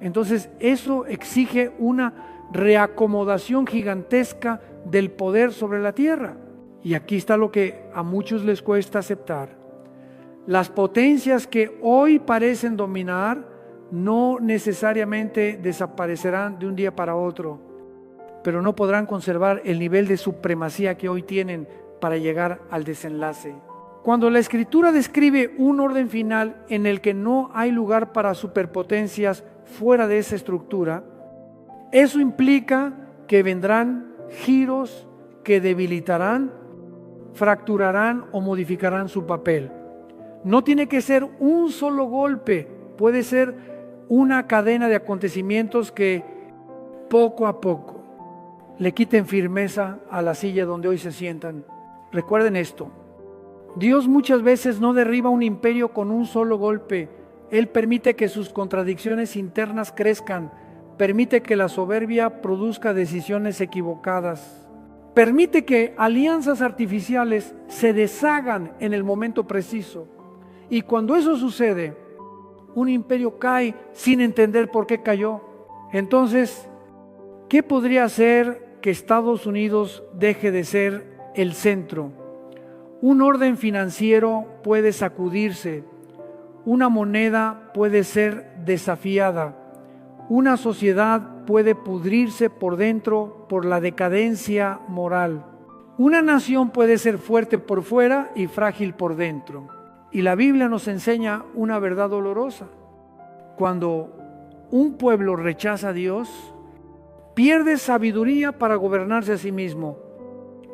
Entonces eso exige una reacomodación gigantesca del poder sobre la tierra. Y aquí está lo que a muchos les cuesta aceptar. Las potencias que hoy parecen dominar no necesariamente desaparecerán de un día para otro, pero no podrán conservar el nivel de supremacía que hoy tienen para llegar al desenlace. Cuando la Escritura describe un orden final en el que no hay lugar para superpotencias fuera de esa estructura, eso implica que vendrán giros que debilitarán, fracturarán o modificarán su papel. No tiene que ser un solo golpe, puede ser una cadena de acontecimientos que poco a poco le quiten firmeza a la silla donde hoy se sientan. Recuerden esto, Dios muchas veces no derriba un imperio con un solo golpe. Él permite que sus contradicciones internas crezcan, permite que la soberbia produzca decisiones equivocadas, permite que alianzas artificiales se deshagan en el momento preciso. Y cuando eso sucede, un imperio cae sin entender por qué cayó. Entonces, ¿qué podría hacer que Estados Unidos deje de ser el centro? Un orden financiero puede sacudirse, una moneda puede ser desafiada, una sociedad puede pudrirse por dentro por la decadencia moral. Una nación puede ser fuerte por fuera y frágil por dentro. Y la Biblia nos enseña una verdad dolorosa. Cuando un pueblo rechaza a Dios, pierde sabiduría para gobernarse a sí mismo.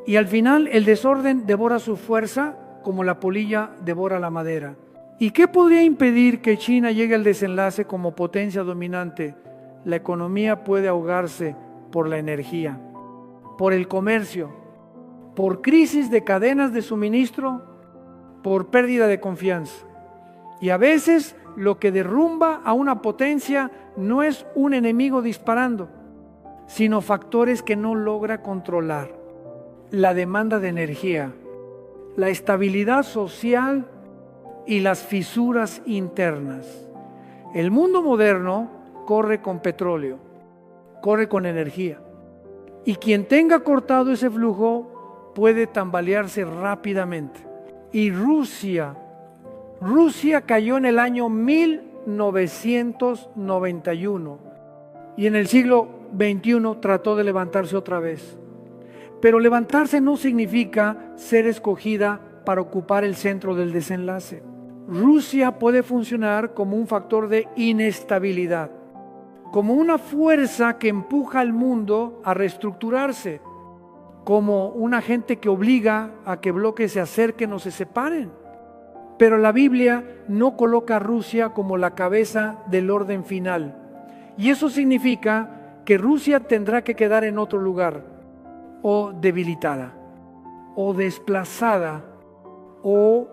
Y al final el desorden devora su fuerza como la polilla devora la madera. ¿Y qué podría impedir que China llegue al desenlace como potencia dominante? La economía puede ahogarse por la energía, por el comercio, por crisis de cadenas de suministro, por pérdida de confianza. Y a veces lo que derrumba a una potencia no es un enemigo disparando, sino factores que no logra controlar. La demanda de energía, la estabilidad social y las fisuras internas. El mundo moderno corre con petróleo, corre con energía. Y quien tenga cortado ese flujo puede tambalearse rápidamente. Y Rusia cayó en el año 1991 y en el siglo XXI trató de levantarse otra vez. Pero levantarse no significa ser escogida para ocupar el centro del desenlace. Rusia puede funcionar como un factor de inestabilidad, como una fuerza que empuja al mundo a reestructurarse, como un agente que obliga a que bloques se acerquen o se separen. Pero la Biblia no coloca a Rusia como la cabeza del orden final. Y eso significa que Rusia tendrá que quedar en otro lugar, o debilitada, o desplazada, o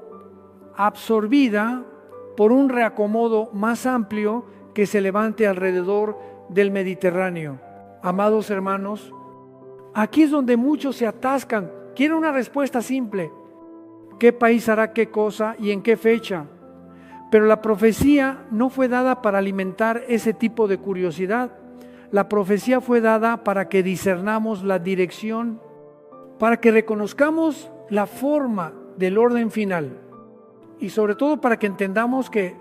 absorbida por un reacomodo más amplio que se levante alrededor del Mediterráneo. Amados hermanos, aquí es donde muchos se atascan. Quieren una respuesta simple. ¿Qué país hará qué cosa y en qué fecha? Pero la profecía no fue dada para alimentar ese tipo de curiosidad. La profecía fue dada para que discernamos la dirección, para que reconozcamos la forma del orden final y sobre todo para que entendamos que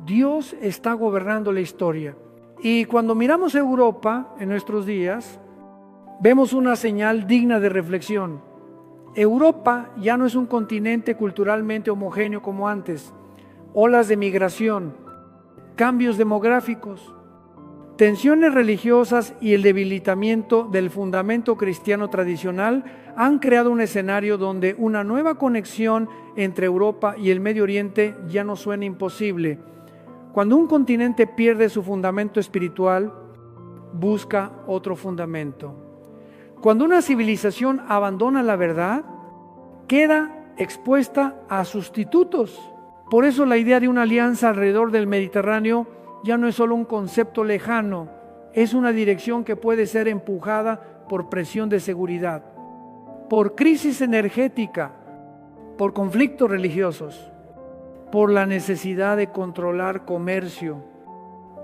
Dios está gobernando la historia. Y cuando miramos a Europa en nuestros días, vemos una señal digna de reflexión. Europa ya no es un continente culturalmente homogéneo como antes. Olas de migración, cambios demográficos, tensiones religiosas y el debilitamiento del fundamento cristiano tradicional han creado un escenario donde una nueva conexión entre Europa y el Medio Oriente ya no suena imposible. Cuando un continente pierde su fundamento espiritual, busca otro fundamento. Cuando una civilización abandona la verdad, queda expuesta a sustitutos. Por eso la idea de una alianza alrededor del Mediterráneo ya no es solo un concepto lejano, es una dirección que puede ser empujada por presión de seguridad, por crisis energética, por conflictos religiosos, por la necesidad de controlar comercio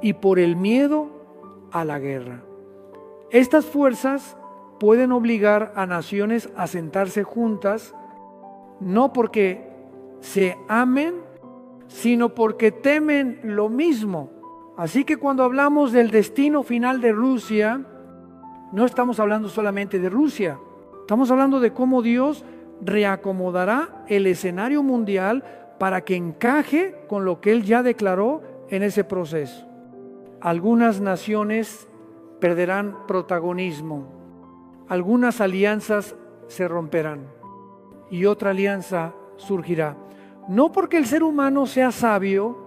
y por el miedo a la guerra. Estas fuerzas pueden obligar a naciones a sentarse juntas, no porque se amen, sino porque temen lo mismo. Así que cuando hablamos del destino final de Rusia, no estamos hablando solamente de Rusia, estamos hablando de cómo Dios reacomodará el escenario mundial para que encaje con lo que Él ya declaró en ese proceso. Algunas naciones perderán protagonismo, algunas alianzas se romperán y otra alianza surgirá. No porque el ser humano sea sabio,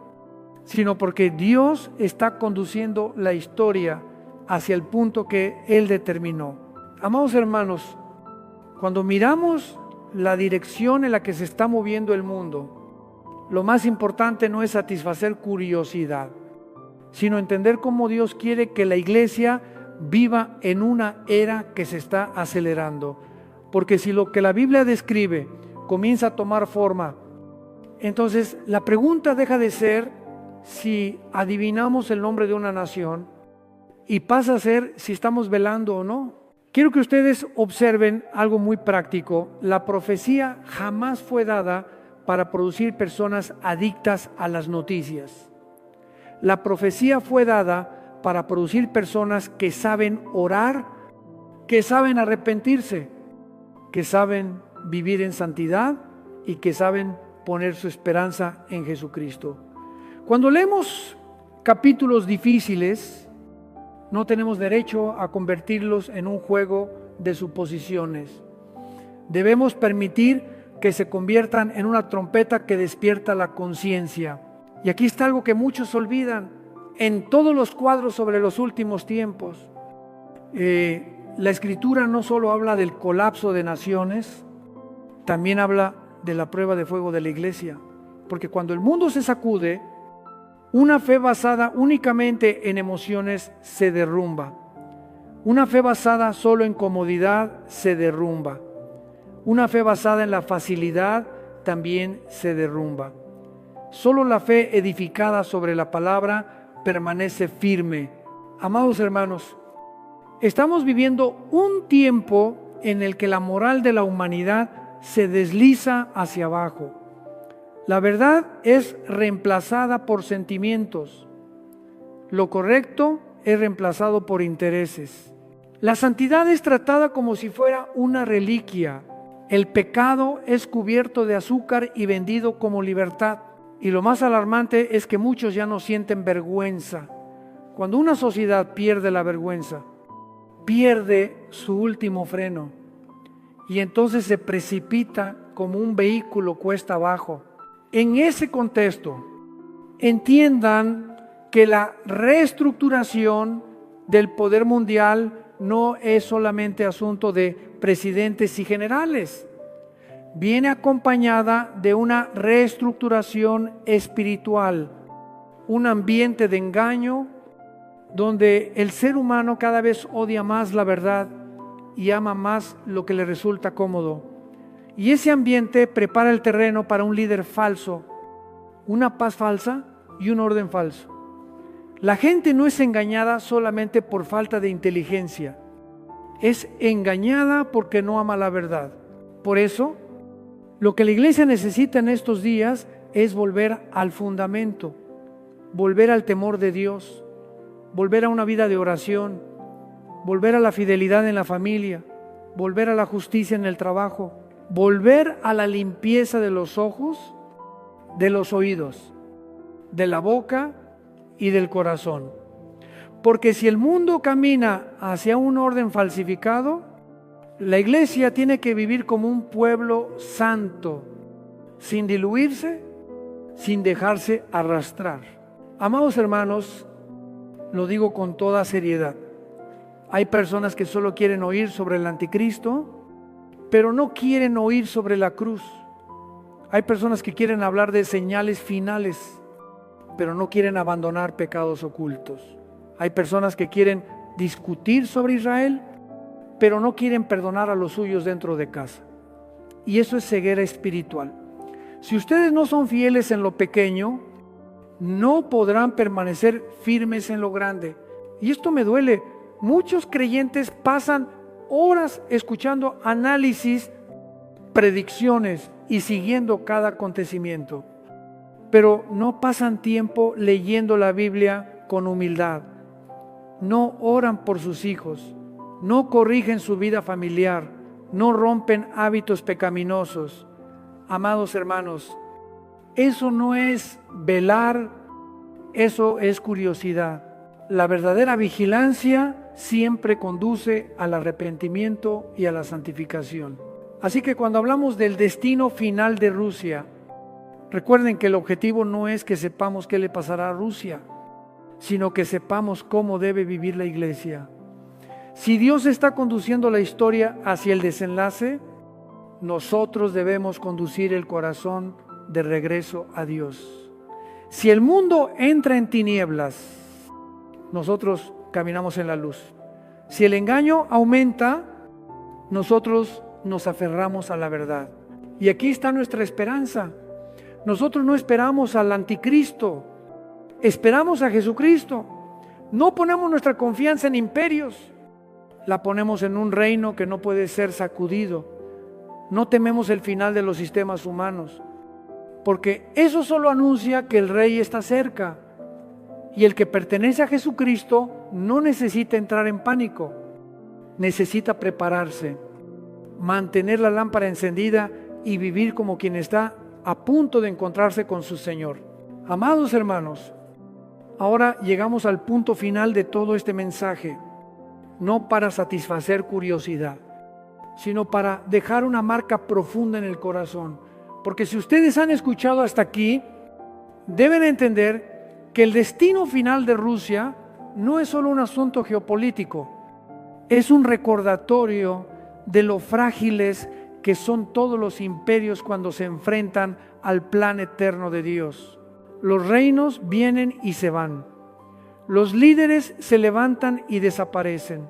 sino porque Dios está conduciendo la historia hacia el punto que Él determinó. Amados hermanos, cuando miramos la dirección en la que se está moviendo el mundo, lo más importante no es satisfacer curiosidad, sino entender cómo Dios quiere que la iglesia viva en una era que se está acelerando. Porque si lo que la Biblia describe comienza a tomar forma, entonces la pregunta deja de ser si adivinamos el nombre de una nación y pasa a ser si estamos velando o no. Quiero que ustedes observen algo muy práctico. La profecía jamás fue dada para producir personas adictas a las noticias. La profecía fue dada para producir personas que saben orar, que saben arrepentirse, que saben vivir en santidad y que saben poner su esperanza en Jesucristo. Cuando leemos capítulos difíciles, no tenemos derecho a convertirlos en un juego de suposiciones. Debemos permitir que se conviertan en una trompeta que despierta la conciencia. Y aquí está algo que muchos olvidan en todos los cuadros sobre los últimos tiempos. La Escritura no solo habla del colapso de naciones, también habla de la prueba de fuego de la iglesia. Porque cuando el mundo se sacude, una fe basada únicamente en emociones se derrumba. Una fe basada solo en comodidad se derrumba. Una fe basada en la facilidad también se derrumba. Solo la fe edificada sobre la palabra permanece firme. Amados hermanos, estamos viviendo un tiempo en el que la moral de la humanidad se desliza hacia abajo. La verdad es reemplazada por sentimientos. Lo correcto es reemplazado por intereses. La santidad es tratada como si fuera una reliquia. El pecado es cubierto de azúcar y vendido como libertad. Y lo más alarmante es que muchos ya no sienten vergüenza. Cuando una sociedad pierde la vergüenza, pierde su último freno. Y entonces se precipita como un vehículo cuesta abajo. En ese contexto, entiendan que la reestructuración del poder mundial no es solamente asunto de presidentes y generales. Viene acompañada de una reestructuración espiritual, un ambiente de engaño donde el ser humano cada vez odia más la verdad y ama más lo que le resulta cómodo. Y ese ambiente prepara el terreno para un líder falso, una paz falsa y un orden falso. La gente no es engañada solamente por falta de inteligencia, es engañada porque no ama la verdad. Por eso, lo que la iglesia necesita en estos días es volver al fundamento, volver al temor de Dios, volver a una vida de oración, volver a la fidelidad en la familia, volver a la justicia en el trabajo, volver a la limpieza de los ojos, de los oídos, de la boca y del corazón. Porque si el mundo camina hacia un orden falsificado, la iglesia tiene que vivir como un pueblo santo, sin diluirse, sin dejarse arrastrar. Amados hermanos, lo digo con toda seriedad. Hay personas que solo quieren oír sobre el anticristo, pero no quieren oír sobre la cruz. Hay personas que quieren hablar de señales finales, pero no quieren abandonar pecados ocultos. Hay personas que quieren discutir sobre Israel, pero no quieren perdonar a los suyos dentro de casa. Y eso es ceguera espiritual. Si ustedes no son fieles en lo pequeño, no podrán permanecer firmes en lo grande. Y esto me duele. Muchos creyentes pasan horas escuchando análisis, predicciones y siguiendo cada acontecimiento, pero no pasan tiempo leyendo la Biblia con humildad. No oran por sus hijos, no corrigen su vida familiar, no rompen hábitos pecaminosos. Amados hermanos, eso no es velar, eso es curiosidad. La verdadera vigilancia siempre conduce al arrepentimiento y a la santificación. Así que cuando hablamos del destino final de Rusia, recuerden que el objetivo no es que sepamos qué le pasará a Rusia, sino que sepamos cómo debe vivir la iglesia. Si Dios está conduciendo la historia hacia el desenlace, nosotros debemos conducir el corazón de regreso a Dios. Si el mundo entra en tinieblas, nosotros caminamos en la luz. Si el engaño aumenta, nosotros nos aferramos a la verdad. Y aquí está nuestra esperanza. Nosotros no esperamos al anticristo, esperamos a Jesucristo. No ponemos nuestra confianza en imperios, la ponemos en un reino que no puede ser sacudido. No tememos el final de los sistemas humanos, porque eso solo anuncia que el rey está cerca. Y el que pertenece a Jesucristo no necesita entrar en pánico, necesita prepararse, mantener la lámpara encendida y vivir como quien está a punto de encontrarse con su Señor. Amados hermanos, ahora llegamos al punto final de todo este mensaje, no para satisfacer curiosidad, sino para dejar una marca profunda en el corazón. Porque si ustedes han escuchado hasta aquí, deben entender que el destino final de Rusia no es solo un asunto geopolítico, es un recordatorio de lo frágiles que son todos los imperios cuando se enfrentan al plan eterno de Dios. Los reinos vienen y se van, los líderes se levantan y desaparecen,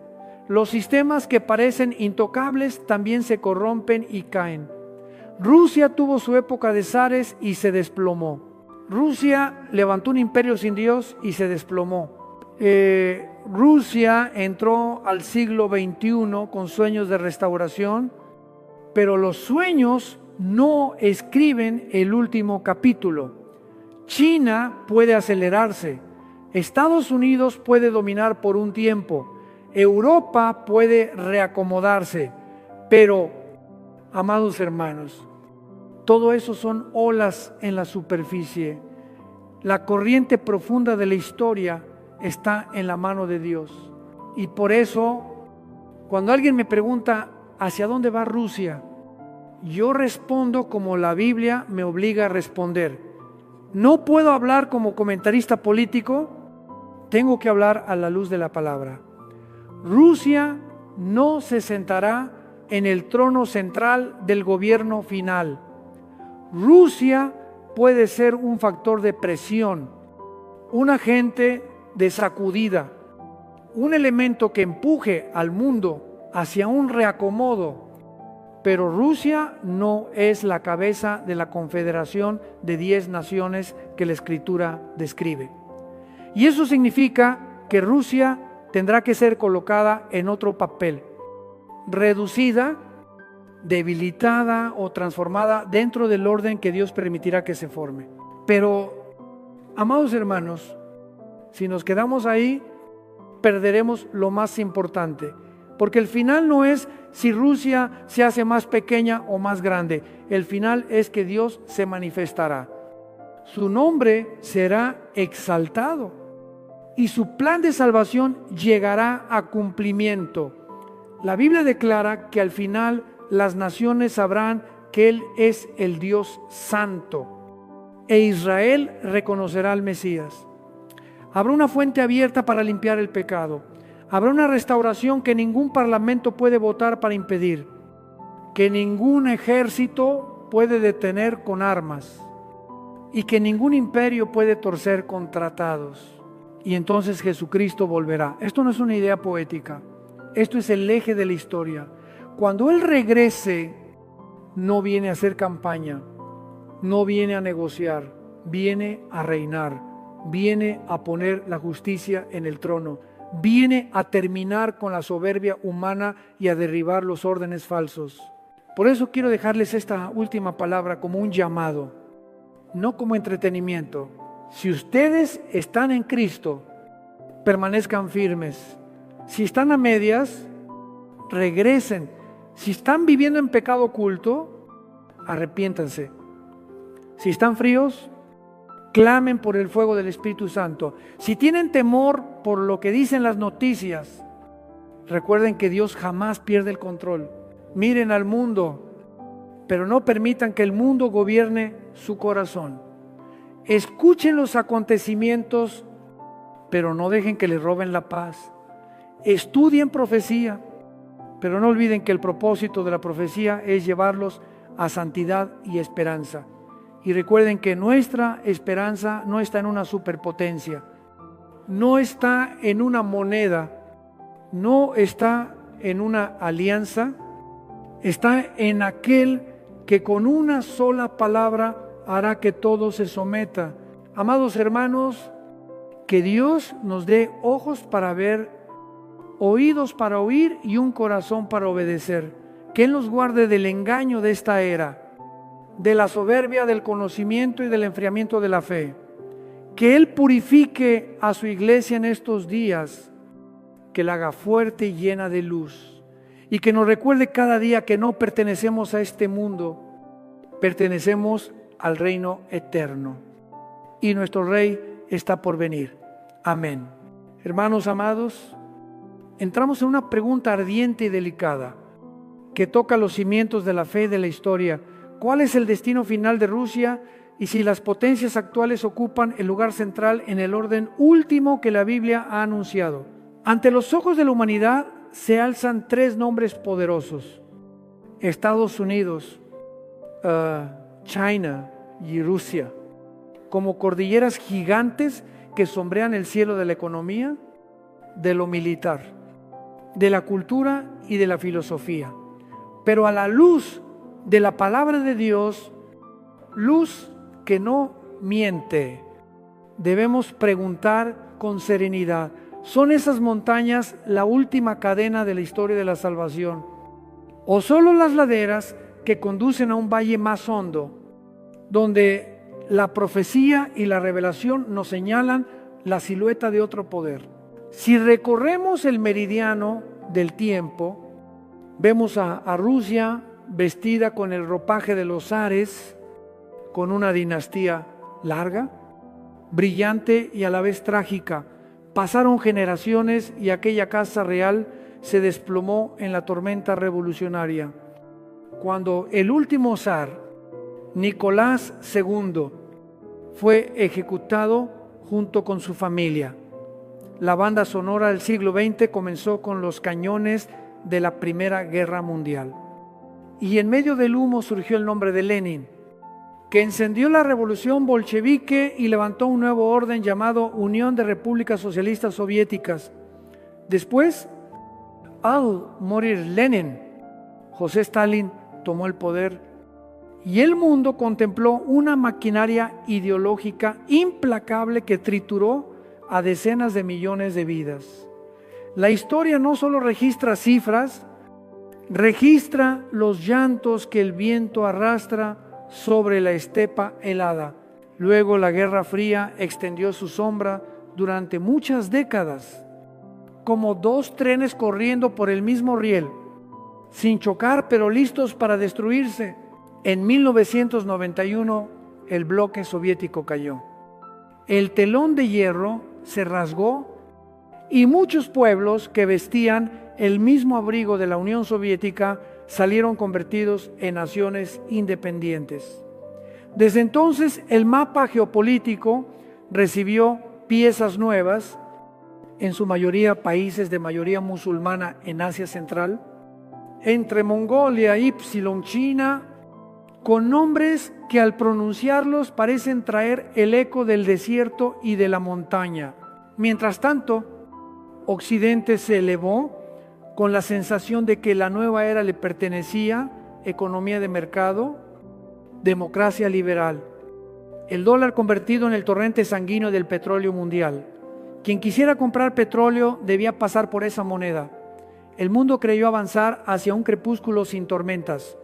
los sistemas que parecen intocables también se corrompen y caen. Rusia tuvo su época de zares y se desplomó. Rusia levantó un imperio sin Dios y se desplomó. Rusia entró al siglo XXI con sueños de restauración, pero los sueños no escriben el último capítulo. China puede acelerarse, Estados Unidos puede dominar por un tiempo, Europa puede reacomodarse, pero, amados hermanos, todo eso son olas en la superficie. La corriente profunda de la historia está en la mano de Dios. Y por eso, cuando alguien me pregunta ¿hacia dónde va Rusia?, yo respondo como la Biblia me obliga a responder. No puedo hablar como comentarista político, tengo que hablar a la luz de la palabra. Rusia no se sentará en el trono central del gobierno final. Rusia puede ser un factor de presión, un agente de sacudida, un elemento que empuje al mundo hacia un reacomodo, pero Rusia no es la cabeza de la confederación de 10 naciones que la Escritura describe. Y eso significa que Rusia tendrá que ser colocada en otro papel, reducida, debilitada o transformada dentro del orden que Dios permitirá que se forme. Pero, amados hermanos, si nos quedamos ahí, perderemos lo más importante, porque el final no es si Rusia se hace más pequeña o más grande, el final es que Dios se manifestará. Su nombre será exaltado y su plan de salvación llegará a cumplimiento. La Biblia declara que al final las naciones sabrán que Él es el Dios santo e Israel reconocerá al Mesías. Habrá una fuente abierta para limpiar el pecado. Habrá una restauración que ningún parlamento puede votar para impedir, que ningún ejército puede detener con armas y que ningún imperio puede torcer con tratados. Y entonces Jesucristo volverá. Esto no es una idea poética, esto es el eje de la historia. Cuando Él regrese, no viene a hacer campaña, no viene a negociar, viene a reinar, viene a poner la justicia en el trono, viene a terminar con la soberbia humana y a derribar los órdenes falsos. Por eso quiero dejarles esta última palabra como un llamado, no como entretenimiento. Si ustedes están en Cristo, permanezcan firmes. Si están a medias, regresen. Si están viviendo en pecado oculto, arrepiéntanse. Si están fríos, clamen por el fuego del Espíritu Santo. Si tienen temor por lo que dicen las noticias, recuerden que Dios jamás pierde el control. Miren al mundo, pero no permitan que el mundo gobierne su corazón. Escuchen los acontecimientos, pero no dejen que les roben la paz. Estudien profecía, pero no olviden que el propósito de la profecía es llevarlos a santidad y esperanza. Y recuerden que nuestra esperanza no está en una superpotencia, no está en una moneda, no está en una alianza, está en aquel que con una sola palabra hará que todo se someta. Amados hermanos, que Dios nos dé ojos para ver, oídos para oír y un corazón para obedecer. Que Él nos guarde del engaño de esta era, de la soberbia del conocimiento y del enfriamiento de la fe. Que Él purifique a su iglesia en estos días, que la haga fuerte y llena de luz. Y que nos recuerde cada día que no pertenecemos a este mundo, pertenecemos al reino eterno. Y nuestro Rey está por venir. Amén. Hermanos amados, entramos en una pregunta ardiente y delicada que toca los cimientos de la fe y de la historia. ¿Cuál es el destino final de Rusia y si las potencias actuales ocupan el lugar central en el orden último que la Biblia ha anunciado? Ante los ojos de la humanidad se alzan tres nombres poderosos: Estados Unidos, China y Rusia, como cordilleras gigantes que sombrean el cielo de la economía, de lo militar, de la cultura y de la filosofía. Pero a la luz de la palabra de Dios, luz que no miente, debemos preguntar con serenidad: ¿son esas montañas la última cadena de la historia de la salvación? ¿O solo las laderas que conducen a un valle más hondo, donde la profecía y la revelación nos señalan la silueta de otro poder? Si recorremos el meridiano del tiempo, vemos a Rusia vestida con el ropaje de los zares, con una dinastía larga, brillante y a la vez trágica. Pasaron generaciones y aquella casa real se desplomó en la tormenta revolucionaria, cuando el último zar, Nicolás II, fue ejecutado junto con su familia. La banda sonora del siglo XX comenzó con los cañones de la Primera Guerra Mundial. Y en medio del humo surgió el nombre de Lenin, que encendió la revolución bolchevique y levantó un nuevo orden llamado Unión de Repúblicas Socialistas Soviéticas. Después, al morir Lenin, José Stalin tomó el poder y el mundo contempló una maquinaria ideológica implacable que trituró a decenas de millones de vidas. La historia no solo registra cifras, registra los llantos que el viento arrastra sobre la estepa helada. Luego la Guerra Fría extendió su sombra durante muchas décadas, como dos trenes corriendo por el mismo riel, sin chocar pero listos para destruirse. En 1991 el bloque soviético cayó. El telón de hierro se rasgó y muchos pueblos que vestían el mismo abrigo de la Unión Soviética salieron convertidos en naciones independientes. Desde entonces el mapa geopolítico recibió piezas nuevas, en su mayoría países de mayoría musulmana en Asia Central, entre Mongolia, Ypsilon, China, con nombres que al pronunciarlos parecen traer el eco del desierto y de la montaña. Mientras tanto, Occidente se elevó con la sensación de que la nueva era le pertenecía: economía de mercado, democracia liberal, el dólar convertido en el torrente sanguíneo del petróleo mundial. Quien quisiera comprar petróleo debía pasar por esa moneda. El mundo creyó avanzar hacia un crepúsculo sin tormentas,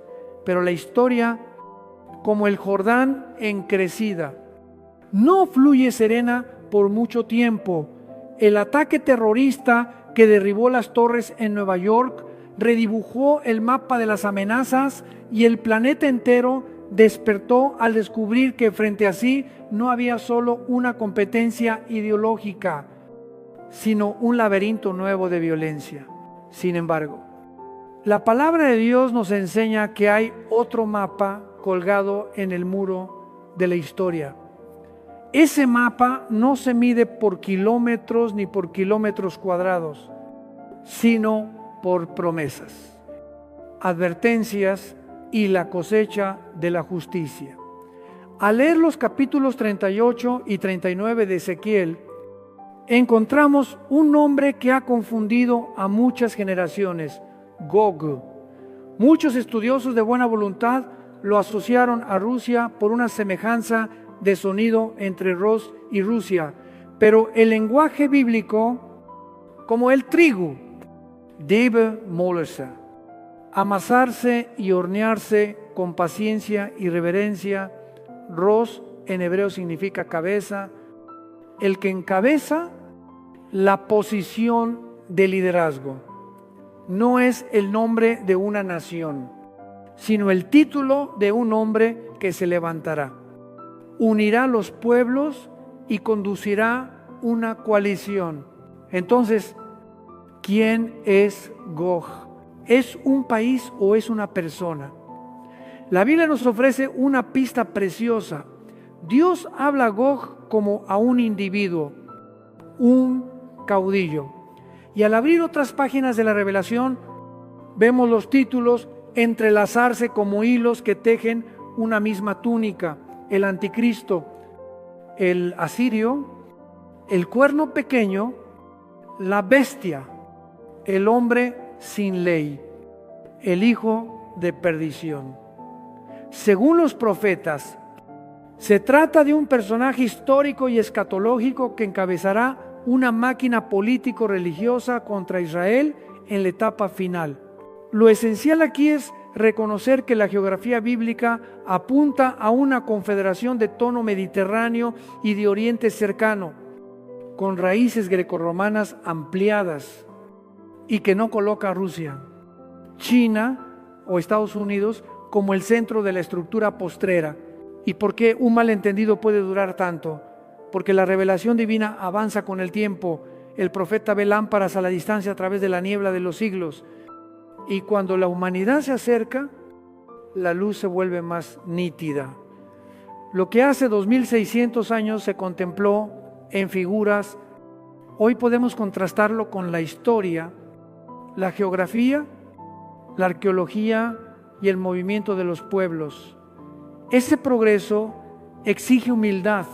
pero la historia, como el Jordán en crecida, no fluye serena por mucho tiempo. El ataque terrorista que derribó las torres en Nueva York redibujó el mapa de las amenazas y el planeta entero despertó al descubrir que frente a sí no había solo una competencia ideológica, sino un laberinto nuevo de violencia. Sin embargo, la palabra de Dios nos enseña que hay otro mapa colgado en el muro de la historia. Ese mapa no se mide por kilómetros ni por kilómetros cuadrados, sino por promesas, advertencias y la cosecha de la justicia. Al leer los capítulos 38 y 39 de Ezequiel, encontramos un nombre que ha confundido a muchas generaciones: Gog. Muchos estudiosos de buena voluntad lo asociaron a Rusia por una semejanza de sonido entre Ros y Rusia, pero el lenguaje bíblico, como el trigo, debe molerse, amasarse y hornearse con paciencia y reverencia. Ros en hebreo significa cabeza, el que encabeza la posición de liderazgo. No es el nombre de una nación, sino el título de un hombre que se levantará. Unirá los pueblos y conducirá una coalición. Entonces, ¿quién es Gog? ¿Es un país o es una persona? La Biblia nos ofrece una pista preciosa. Dios habla a Gog como a un individuo, un caudillo. Y al abrir otras páginas de la Revelación, vemos los títulos entrelazarse como hilos que tejen una misma túnica: el anticristo, el asirio, el cuerno pequeño, la bestia, el hombre sin ley, el hijo de perdición. Según los profetas, se trata de un personaje histórico y escatológico que encabezará una máquina político-religiosa contra Israel en la etapa final. Lo esencial aquí es reconocer que la geografía bíblica apunta a una confederación de tono mediterráneo y de Oriente cercano, con raíces grecorromanas ampliadas, y que no coloca a Rusia, China o Estados Unidos como el centro de la estructura postrera. ¿Y por qué un malentendido puede durar tanto? Porque la revelación divina avanza con el tiempo. El profeta ve lámparas a la distancia a través de la niebla de los siglos. Y cuando la humanidad se acerca, la luz se vuelve más nítida. Lo que hace 2600 años se contempló en figuras, hoy podemos contrastarlo con la historia, la geografía, la arqueología y el movimiento de los pueblos. Ese progreso exige humildad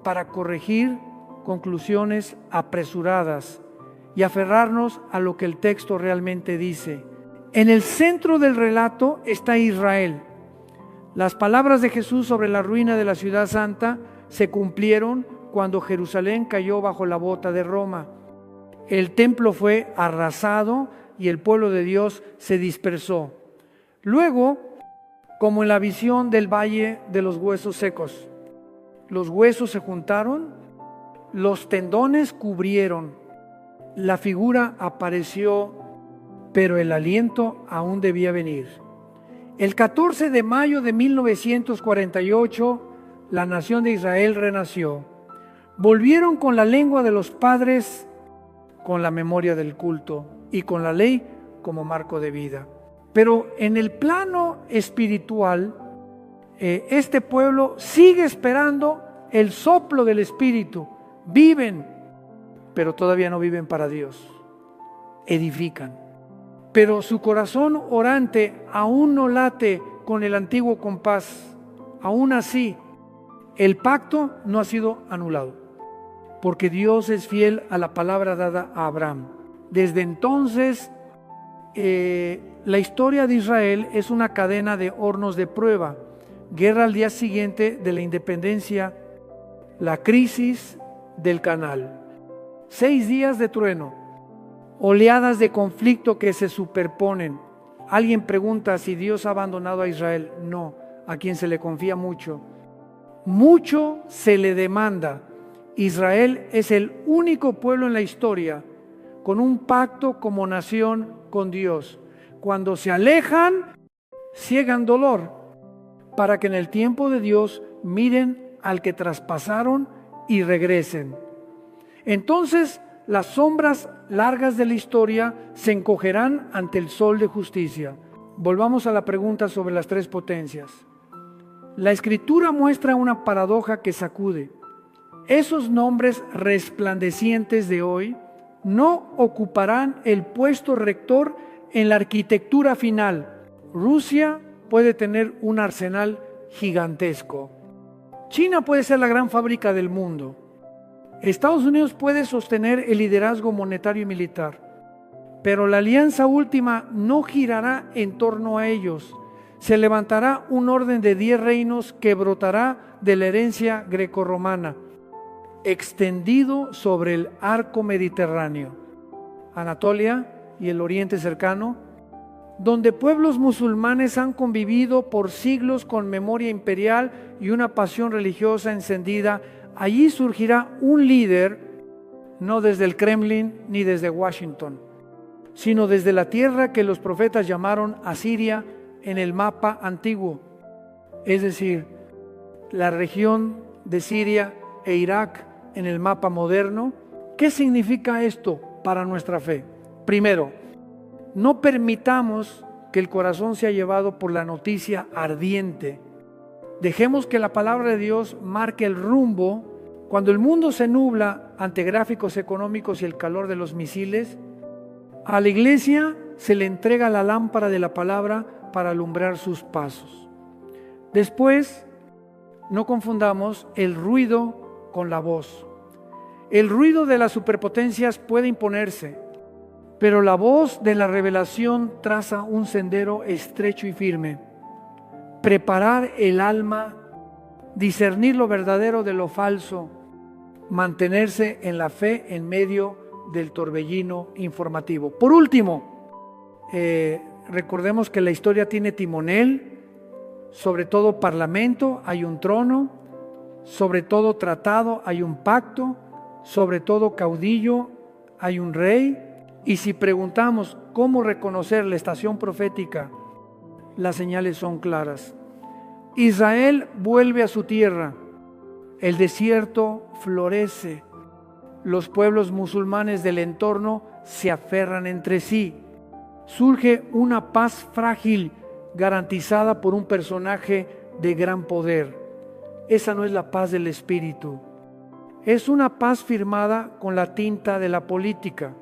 para corregir conclusiones apresuradas y aferrarnos a lo que el texto realmente dice. En el centro del relato está Israel. Las palabras de Jesús sobre la ruina de la ciudad santa se cumplieron cuando Jerusalén cayó bajo la bota de Roma. El templo fue arrasado y el pueblo de Dios se dispersó. Luego, como en la visión del valle de los huesos secos, los huesos se juntaron, los tendones cubrieron, la figura apareció, pero el aliento aún debía venir. El 14 de mayo de 1948, la nación de Israel renació. Volvieron con la lengua de los padres, con la memoria del culto y con la ley como marco de vida. Pero en el plano espiritual, este pueblo sigue esperando el soplo del Espíritu. Viven, pero todavía no viven para Dios. Edifican. Pero su corazón orante aún no late con el antiguo compás. Aún así, el pacto no ha sido anulado, porque Dios es fiel a la palabra dada a Abraham. Desde entonces, la historia de Israel es una cadena de hornos de prueba. Guerra al día siguiente de la independencia, la crisis del canal. 6 días de trueno, oleadas de conflicto que se superponen. Alguien pregunta si Dios ha abandonado a Israel. No, a quien se le confía mucho. Mucho se le demanda. Israel es el único pueblo en la historia con un pacto como nación con Dios. Cuando se alejan, ciegan dolor, para que en el tiempo de Dios miren al que traspasaron y regresen. Entonces las sombras largas de la historia se encogerán ante el sol de justicia. Volvamos a la pregunta sobre las 3 potencias. La Escritura muestra una paradoja que sacude. Esos nombres resplandecientes de hoy no ocuparán el puesto rector en la arquitectura final. Rusia puede tener un arsenal gigantesco. China puede ser la gran fábrica del mundo. Estados Unidos puede sostener el liderazgo monetario y militar, pero la alianza última no girará en torno a ellos. Se levantará un orden de 10 reinos que brotará de la herencia grecorromana, extendido sobre el arco mediterráneo, Anatolia y el Oriente cercano, donde pueblos musulmanes han convivido por siglos con memoria imperial y una pasión religiosa encendida. Allí surgirá un líder, no desde el Kremlin ni desde Washington, sino desde la tierra que los profetas llamaron Asiria en el mapa antiguo, es decir, la región de Siria e Irak en el mapa moderno. ¿Qué significa esto para nuestra fe? Primero, no permitamos que el corazón sea llevado por la noticia ardiente. Dejemos que la palabra de Dios marque el rumbo. Cuando el mundo se nubla ante gráficos económicos y el calor de los misiles, a la iglesia se le entrega la lámpara de la palabra para alumbrar sus pasos. Después, no confundamos el ruido con la voz. El ruido de las superpotencias puede imponerse, pero la voz de la revelación traza un sendero estrecho y firme. Preparar el alma, discernir lo verdadero de lo falso, mantenerse en la fe en medio del torbellino informativo. Por último, recordemos que la historia tiene timonel, sobre todo parlamento hay un trono, sobre todo tratado hay un pacto, sobre todo caudillo hay un rey. Y si preguntamos cómo reconocer la estación profética, las señales son claras. Israel vuelve a su tierra, el desierto florece, los pueblos musulmanes del entorno se aferran entre sí, surge una paz frágil garantizada por un personaje de gran poder. Esa no es la paz del espíritu, es una paz firmada con la tinta de la política.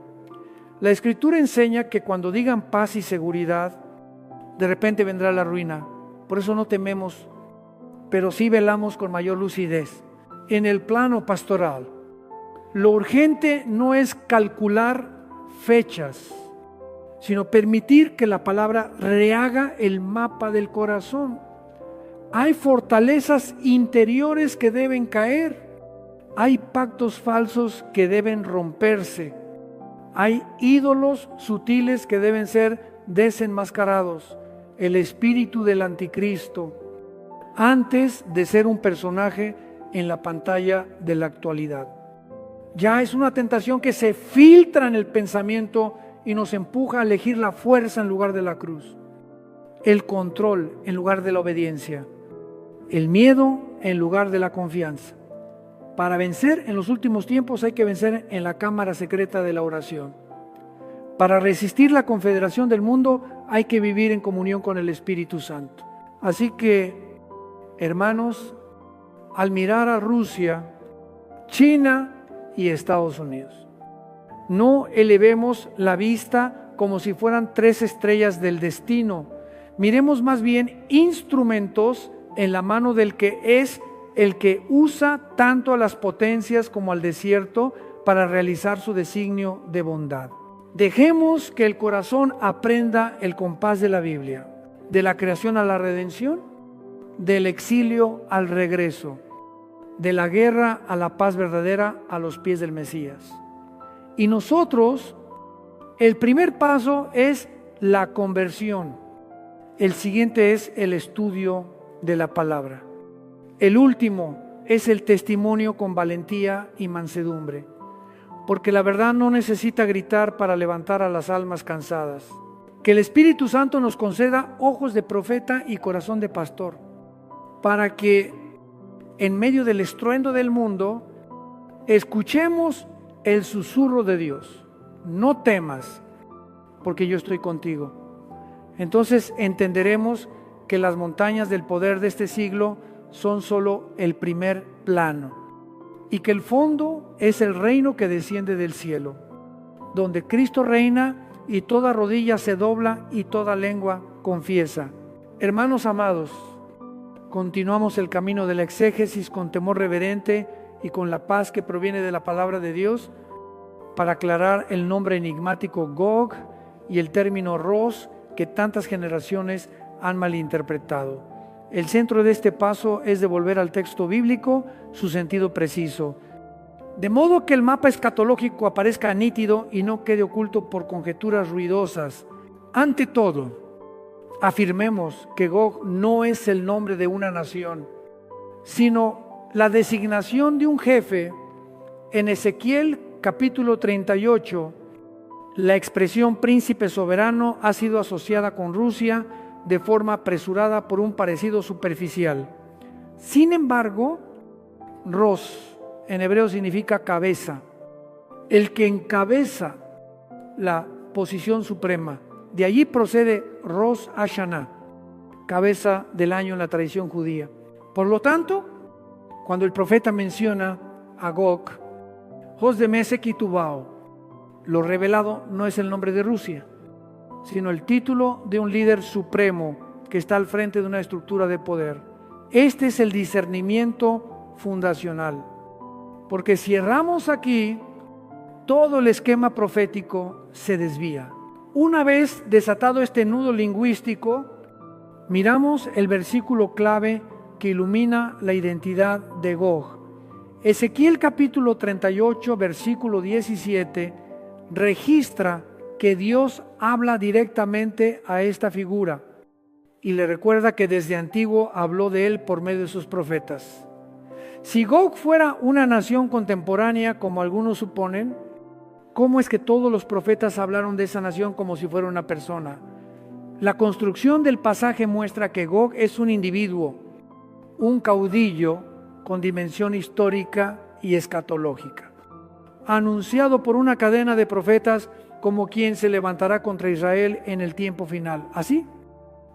La Escritura enseña que cuando digan paz y seguridad, de repente vendrá la ruina. Por eso no tememos, pero sí velamos con mayor lucidez. En el plano pastoral, lo urgente no es calcular fechas, sino permitir que la palabra rehaga el mapa del corazón. Hay fortalezas interiores que deben caer, hay pactos falsos que deben romperse, hay ídolos sutiles que deben ser desenmascarados, el espíritu del anticristo, antes de ser un personaje en la pantalla de la actualidad. Ya es una tentación que se filtra en el pensamiento y nos empuja a elegir la fuerza en lugar de la cruz, el control en lugar de la obediencia, el miedo en lugar de la confianza. Para vencer en los últimos tiempos hay que vencer en la cámara secreta de la oración. Para resistir la confederación del mundo hay que vivir en comunión con el Espíritu Santo. Así que, hermanos, al mirar a Rusia, China y Estados Unidos, no elevemos la vista como si fueran 3 estrellas del destino. Miremos más bien instrumentos en la mano del que es el que usa tanto a las potencias como al desierto para realizar su designio de bondad. Dejemos que el corazón aprenda el compás de la Biblia, de la creación a la redención, del exilio al regreso, de la guerra a la paz verdadera a los pies del Mesías. Y nosotros, el primer paso es la conversión. El siguiente es el estudio de la palabra. El último es el testimonio con valentía y mansedumbre. Porque la verdad no necesita gritar para levantar a las almas cansadas. Que el Espíritu Santo nos conceda ojos de profeta y corazón de pastor, para que en medio del estruendo del mundo escuchemos el susurro de Dios. No temas, porque yo estoy contigo. Entonces entenderemos que las montañas del poder de este siglo son solo el primer plano y que el fondo es el reino que desciende del cielo, donde Cristo reina y toda rodilla se dobla y toda lengua confiesa. Hermanos amados, continuamos el camino de la exégesis con temor reverente y con la paz que proviene de la palabra de Dios para aclarar el nombre enigmático Gog y el término Ros que tantas generaciones han malinterpretado. El centro de este paso es devolver al texto bíblico su sentido preciso, de modo que el mapa escatológico aparezca nítido y no quede oculto por conjeturas ruidosas. Ante todo, afirmemos que Gog no es el nombre de una nación, sino la designación de un jefe. En Ezequiel capítulo 38, la expresión príncipe soberano ha sido asociada con Rusia de forma apresurada por un parecido superficial. Sin embargo, Ros en hebreo significa cabeza, el que encabeza la posición suprema. De allí procede Rosh Hashanah, cabeza del año en la tradición judía. Por lo tanto, cuando el profeta menciona a Gog, Jos de Mesec y Tubal, lo revelado no es el nombre de Rusia, sino el título de un líder supremo que está al frente de una estructura de poder. Este es el discernimiento fundacional, porque si erramos aquí, todo el esquema profético se desvía. Una vez desatado este nudo lingüístico, miramos el versículo clave que ilumina la identidad de Gog. Ezequiel capítulo 38, versículo 17, registra que Dios habla directamente a esta figura y le recuerda que desde antiguo habló de él por medio de sus profetas. Si Gog fuera una nación contemporánea, como algunos suponen, ¿cómo es que todos los profetas hablaron de esa nación como si fuera una persona? La construcción del pasaje muestra que Gog es un individuo, un caudillo con dimensión histórica y escatológica, anunciado por una cadena de profetas como quien se levantará contra Israel en el tiempo final. Así,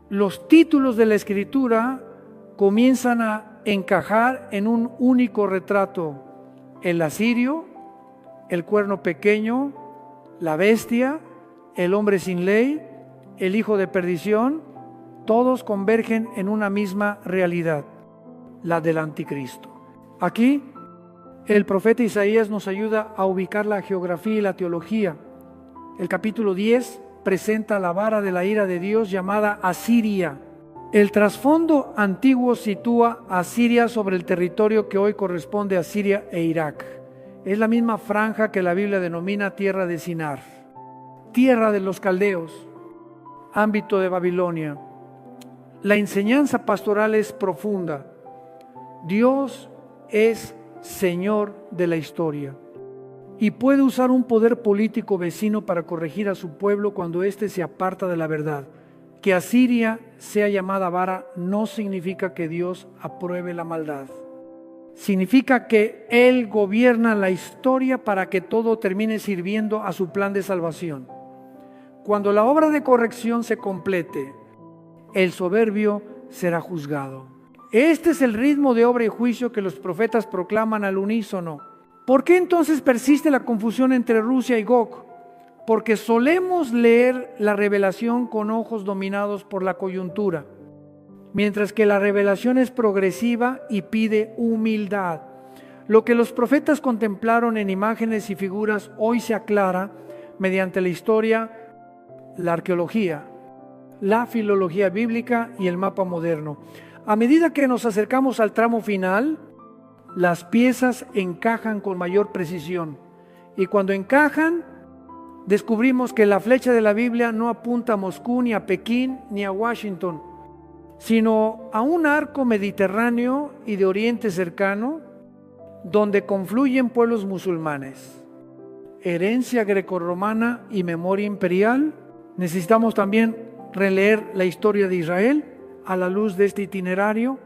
los títulos de la Escritura comienzan a encajar en un único retrato: el asirio, el cuerno pequeño, la bestia, el hombre sin ley, el hijo de perdición. Todos convergen en una misma realidad, la del anticristo. Aquí el profeta Isaías nos ayuda a ubicar la geografía y la teología. El capítulo 10 presenta la vara de la ira de Dios llamada Asiria. El trasfondo antiguo sitúa a Siria sobre el territorio que hoy corresponde a Siria e Irak. Es la misma franja que la Biblia denomina tierra de Sinar, tierra de los caldeos, ámbito de Babilonia. La enseñanza pastoral es profunda. Dios es Señor de la historia y puede usar un poder político vecino para corregir a su pueblo cuando éste se aparta de la verdad. Que Asiria sea llamada vara no significa que Dios apruebe la maldad. Significa que Él gobierna la historia para que todo termine sirviendo a su plan de salvación. Cuando la obra de corrección se complete, el soberbio será juzgado. Este es el ritmo de obra y juicio que los profetas proclaman al unísono. ¿Por qué entonces persiste la confusión entre Rusia y Gog? Porque solemos leer la revelación con ojos dominados por la coyuntura, mientras que la revelación es progresiva y pide humildad. Lo que los profetas contemplaron en imágenes y figuras hoy se aclara mediante la historia, la arqueología, la filología bíblica y el mapa moderno. A medida que nos acercamos al tramo final, las piezas encajan con mayor precisión Y cuando encajan, descubrimos que la flecha de la Biblia no apunta a Moscú, ni a Pekín, ni a Washington, sino a un arco mediterráneo y de Oriente cercano, donde confluyen pueblos musulmanes, herencia grecorromana y memoria imperial. Necesitamos también releer la historia de Israel a la luz de este itinerario.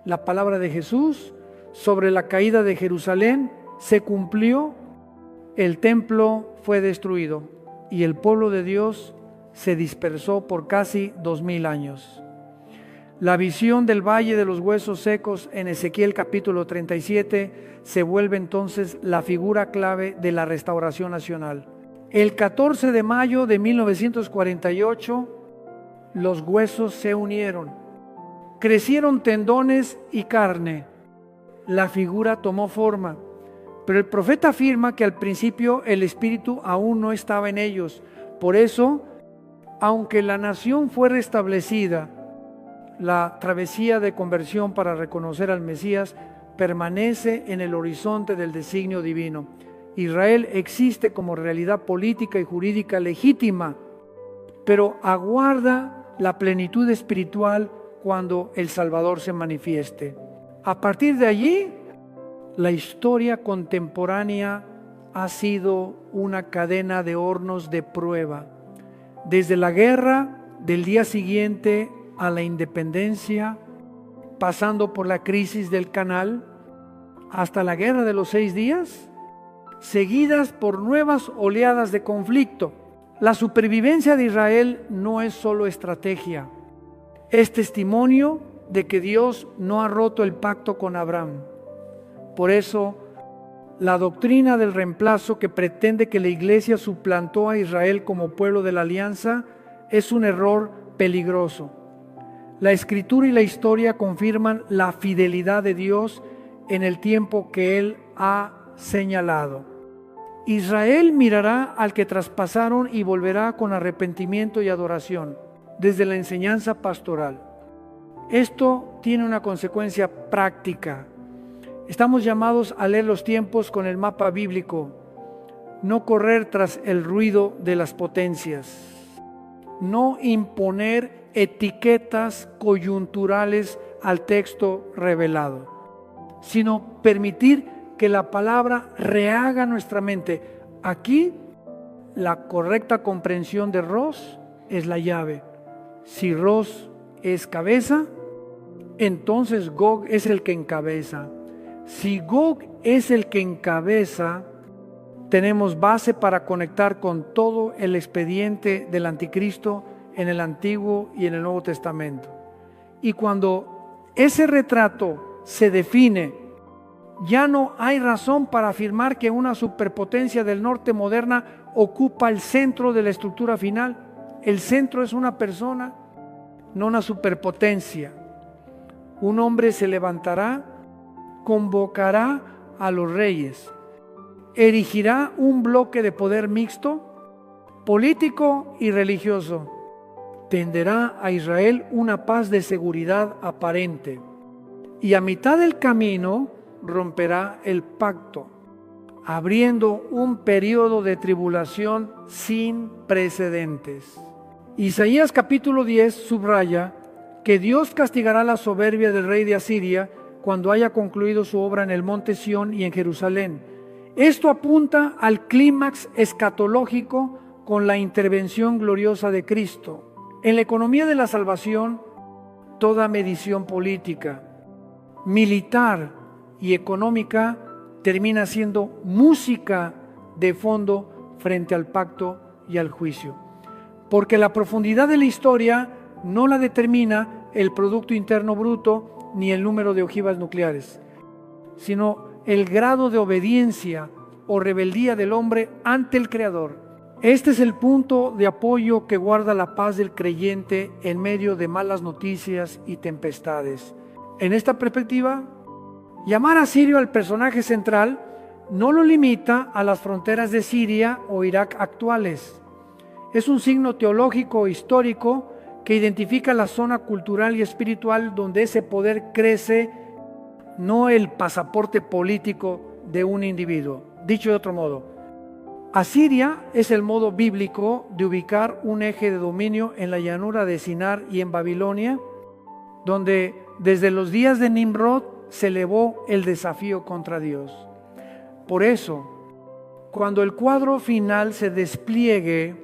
La palabra de Jesús sobre la caída de Jerusalén se cumplió, el templo fue destruido y el pueblo de Dios se dispersó por casi 2000 años. La visión del valle de los huesos secos en Ezequiel capítulo 37 se vuelve entonces la figura clave de la restauración nacional. El 14 de mayo de 1948, los huesos se unieron, crecieron tendones y carne, la figura tomó forma, pero el profeta afirma que al principio el espíritu aún no estaba en ellos. Por eso, aunque la nación fue restablecida, la travesía de conversión para reconocer al Mesías permanece en el horizonte del designio divino. Israel existe como realidad política y jurídica legítima, pero aguarda la plenitud espiritual cuando el Salvador se manifieste. A partir de allí, la historia contemporánea ha sido una cadena de hornos de prueba. Desde la guerra del día siguiente a la independencia, pasando por la crisis del Canal, hasta la guerra de los 6 días, seguidas por nuevas oleadas de conflicto. La supervivencia de Israel no es solo estrategia, es testimonio de que Dios no ha roto el pacto con Abraham. Por eso, la doctrina del reemplazo que pretende que la Iglesia suplantó a Israel como pueblo de la alianza es un error peligroso. La Escritura y la historia confirman la fidelidad de Dios en el tiempo que Él ha señalado. Israel mirará al que traspasaron y volverá con arrepentimiento y adoración, desde la enseñanza pastoral. Esto tiene una consecuencia práctica. Estamos llamados a leer los tiempos con el mapa bíblico, no correr tras el ruido de las potencias, no imponer etiquetas coyunturales al texto revelado, sino permitir que la palabra rehaga nuestra mente. Aquí, la correcta comprensión de Ros es la llave. Si Ros es cabeza, entonces Gog es el que encabeza. Si Gog es el que encabeza, tenemos base para conectar con todo el expediente del anticristo en el Antiguo y en el Nuevo Testamento. Y cuando ese retrato se define, ya no hay razón para afirmar que una superpotencia del norte moderna ocupa el centro de la estructura final. El centro es una persona, no una superpotencia. Un hombre se levantará, convocará a los reyes, erigirá un bloque de poder mixto, político y religioso. Tenderá a Israel una paz de seguridad aparente y a mitad del camino romperá el pacto, abriendo un periodo de tribulación sin precedentes. Isaías capítulo 10 subraya que Dios castigará la soberbia del rey de Asiria cuando haya concluido su obra en el monte Sión y en Jerusalén. Esto apunta al clímax escatológico con la intervención gloriosa de Cristo. En la economía de la salvación, toda medición política, militar y económica termina siendo música de fondo frente al pacto y al juicio. Porque la profundidad de la historia no la determina el Producto Interno Bruto ni el número de ojivas nucleares, sino el grado de obediencia o rebeldía del hombre ante el Creador. Este es el punto de apoyo que guarda la paz del creyente en medio de malas noticias y tempestades. En esta perspectiva, llamar a Sirio al personaje central no lo limita a las fronteras de Siria o Irak actuales. Es un signo teológico histórico que identifica la zona cultural y espiritual donde ese poder crece, no el pasaporte político de un individuo. Dicho de otro modo, Asiria es el modo bíblico de ubicar un eje de dominio en la llanura de Sinar y en Babilonia, donde desde los días de Nimrod se elevó el desafío contra Dios. Por eso, cuando el cuadro final se despliegue,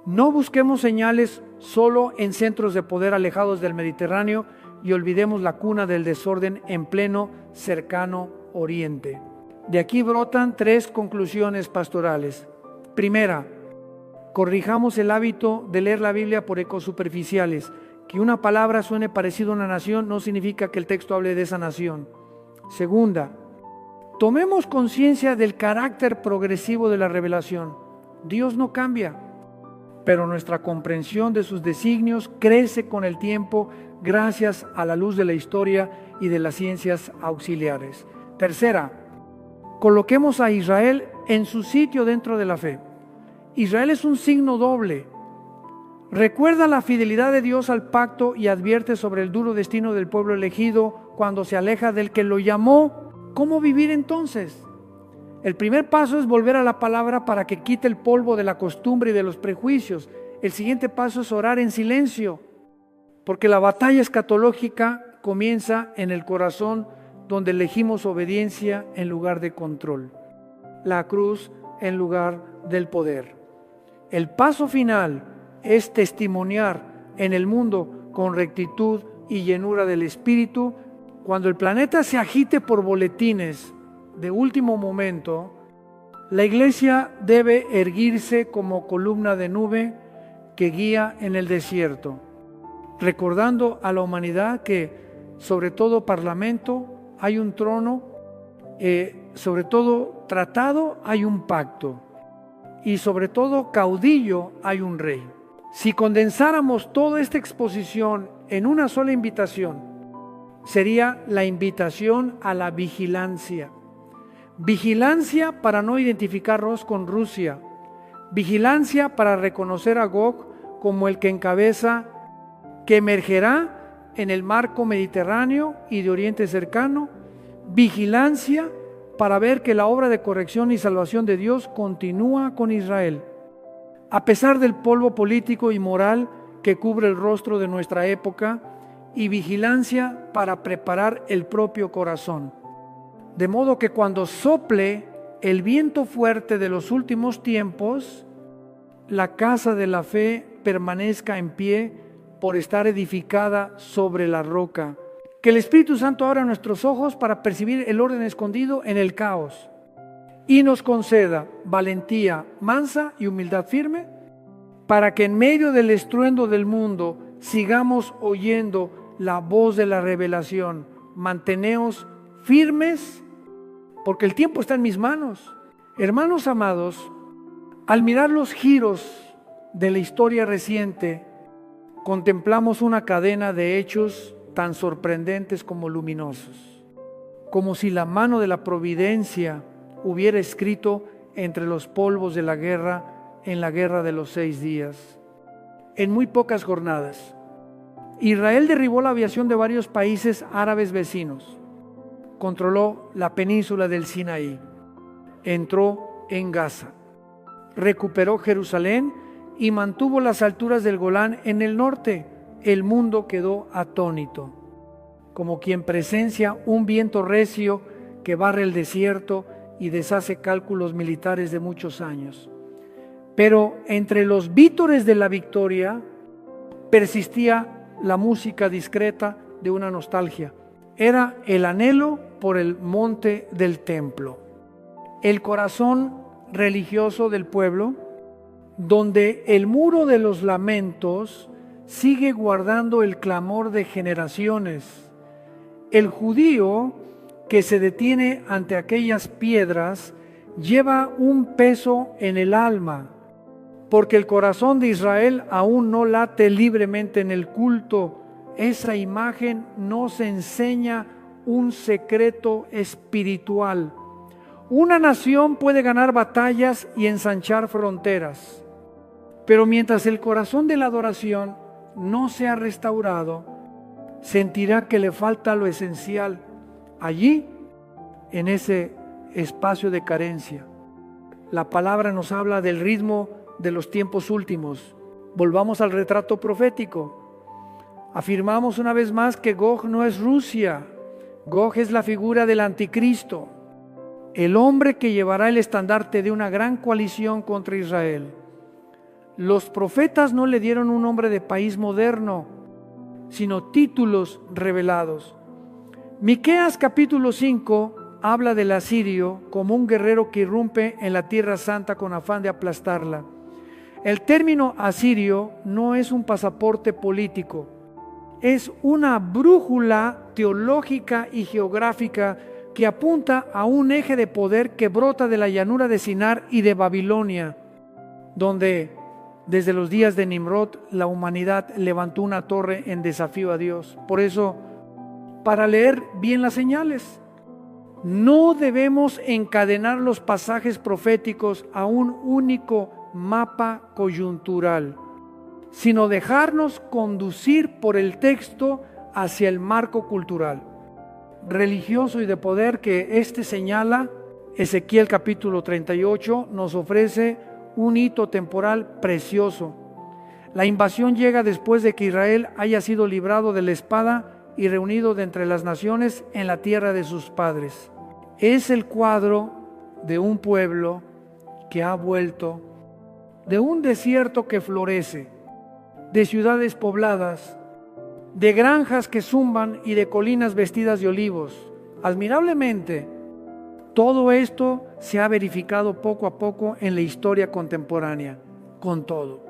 no busquemos señales solo en centros de poder alejados del Mediterráneo y olvidemos la cuna del desorden en pleno cercano Oriente. De aquí brotan 3 conclusiones pastorales. Primera, corrijamos el hábito de leer la Biblia por ecos superficiales. Que una palabra suene parecido a una nación no significa que el texto hable de esa nación. Segunda, tomemos conciencia del carácter progresivo de la revelación. Dios no cambia, pero nuestra comprensión de sus designios crece con el tiempo gracias a la luz de la historia y de las ciencias auxiliares. Tercera, coloquemos a Israel en su sitio dentro de la fe. Israel es un signo doble. Recuerda la fidelidad de Dios al pacto y advierte sobre el duro destino del pueblo elegido cuando se aleja del que lo llamó. ¿Cómo vivir entonces? El primer paso es volver a la palabra para que quite el polvo de la costumbre y de los prejuicios. El siguiente paso es orar en silencio, porque la batalla escatológica comienza en el corazón, donde elegimos obediencia en lugar de control, la cruz en lugar del poder. El paso final es testimoniar en el mundo con rectitud y llenura del Espíritu. Cuando el planeta se agite por boletines de último momento, la iglesia debe erguirse como columna de nube que guía en el desierto, recordando a la humanidad que sobre todo parlamento hay un trono, sobre todo tratado hay un pacto y sobre todo caudillo hay un rey. Si condensáramos toda esta exposición en una sola invitación, sería la invitación a la vigilancia. Vigilancia para no identificarnos con Rusia. Vigilancia para reconocer a Gog como el que encabeza, que emergerá en el marco mediterráneo y de Oriente cercano. Vigilancia para ver que la obra de corrección y salvación de Dios continúa con Israel, a pesar del polvo político y moral que cubre el rostro de nuestra época, y vigilancia para preparar el propio corazón, de modo que cuando sople el viento fuerte de los últimos tiempos, la casa de la fe permanezca en pie por estar edificada sobre la roca. Que el Espíritu Santo abra nuestros ojos para percibir el orden escondido en el caos y nos conceda valentía mansa y humildad firme para que en medio del estruendo del mundo sigamos oyendo la voz de la revelación. Manteneos firmes porque el tiempo está en mis manos. Hermanos amados, al mirar los giros de la historia reciente, contemplamos una cadena de hechos tan sorprendentes como luminosos, como si la mano de la providencia hubiera escrito entre los polvos de la guerra, en la guerra de los 6 días. En muy pocas jornadas, Israel derribó la aviación de varios países árabes vecinos, controló la península del Sinaí, entró en Gaza, recuperó Jerusalén y mantuvo las alturas del Golán en el norte. El mundo quedó atónito, como quien presencia un viento recio que barre el desierto y deshace cálculos militares de muchos años. Pero entre los vítores de la victoria persistía la música discreta de una nostalgia. Era el anhelo por el monte del templo, el corazón religioso del pueblo, donde el muro de los lamentos sigue guardando el clamor de generaciones. El judío que se detiene ante aquellas piedras lleva un peso en el alma, porque el corazón de Israel aún no late libremente en el culto. Esa imagen nos enseña un secreto espiritual. Una nación puede ganar batallas y ensanchar fronteras, pero mientras el corazón de la adoración no sea restaurado, sentirá que le falta lo esencial allí, en ese espacio de carencia. la palabra nos habla del ritmo de los tiempos últimos. Volvamos al retrato profético. Afirmamos una vez más que Gog no es Rusia. Gog es la figura del anticristo, el hombre que llevará el estandarte de una gran coalición contra Israel. Los profetas no le dieron un nombre de país moderno, sino títulos revelados. Miqueas capítulo 5 habla del asirio como un guerrero que irrumpe en la tierra santa con afán de aplastarla. El término asirio no es un pasaporte político, es una brújula teológica y geográfica que apunta a un eje de poder que brota de la llanura de Sinar y de Babilonia, donde desde los días de Nimrod la humanidad levantó una torre en desafío a Dios. Por eso, para leer bien las señales, no debemos encadenar los pasajes proféticos a un único mapa coyuntural, sino dejarnos conducir por el texto hacia el marco cultural, religioso y de poder que este señala. Ezequiel capítulo 38 nos ofrece un hito temporal precioso. La invasión llega después de que Israel haya sido librado de la espada y reunido de entre las naciones en la tierra de sus padres. Es el cuadro de un pueblo que ha vuelto de un desierto que florece, de ciudades pobladas, de granjas que zumban y de colinas vestidas de olivos. Admirablemente, todo esto se ha verificado poco a poco en la historia contemporánea. Con todo,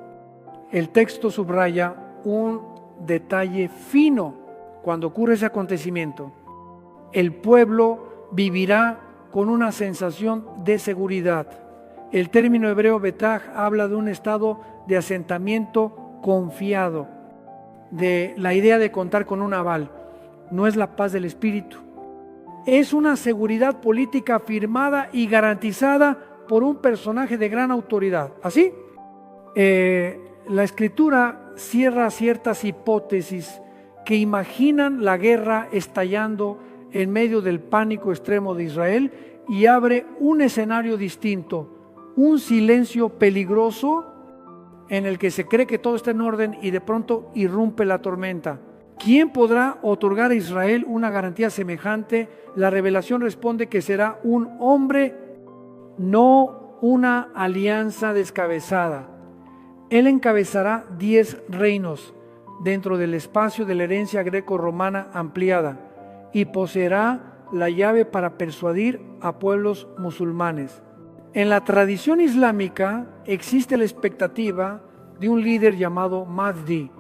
el texto subraya un detalle fino cuando ocurre ese acontecimiento. El pueblo vivirá con una sensación de seguridad. El término hebreo betaj habla de un estado de asentamiento confiado, de la idea de contar con un aval. No es la paz del espíritu, es una seguridad política firmada y garantizada por un personaje de gran autoridad. Así, la escritura cierra ciertas hipótesis que imaginan la guerra estallando en medio del pánico extremo de Israel y abre un escenario distinto, un silencio peligroso en el que se cree que todo está en orden y de pronto irrumpe la tormenta. ¿Quién podrá otorgar a Israel una garantía semejante? La revelación responde que será un hombre, no una alianza descabezada. Él encabezará 10 reinos dentro del espacio de la herencia greco-romana ampliada y poseerá la llave para persuadir a pueblos musulmanes. En la tradición islámica existe la expectativa de un líder llamado Mahdi,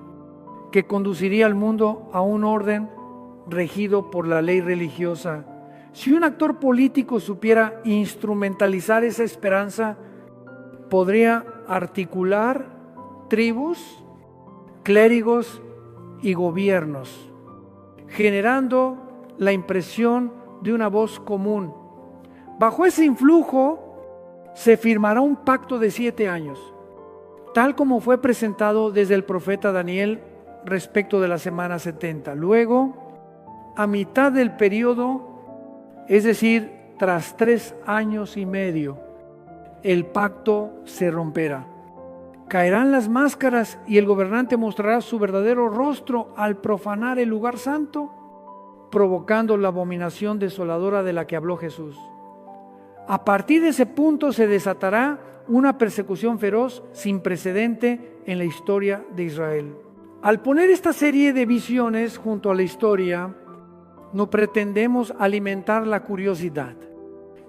que conduciría al mundo a un orden regido por la ley religiosa. Si un actor político supiera instrumentalizar esa esperanza, podría articular tribus, clérigos y gobiernos, generando la impresión de una voz común. Bajo ese influjo se firmará un pacto de 7 años, tal como fue presentado desde el profeta Daniel respecto de la semana 70. Luego, a mitad del periodo, es decir, tras 3 años y medio, el pacto se romperá. Caerán las máscaras y el gobernante mostrará su verdadero rostro al profanar el lugar santo, provocando la abominación desoladora de la que habló Jesús. A partir de ese punto se desatará una persecución feroz sin precedente en la historia de Israel. Al poner esta serie de visiones junto a la historia, no pretendemos alimentar la curiosidad,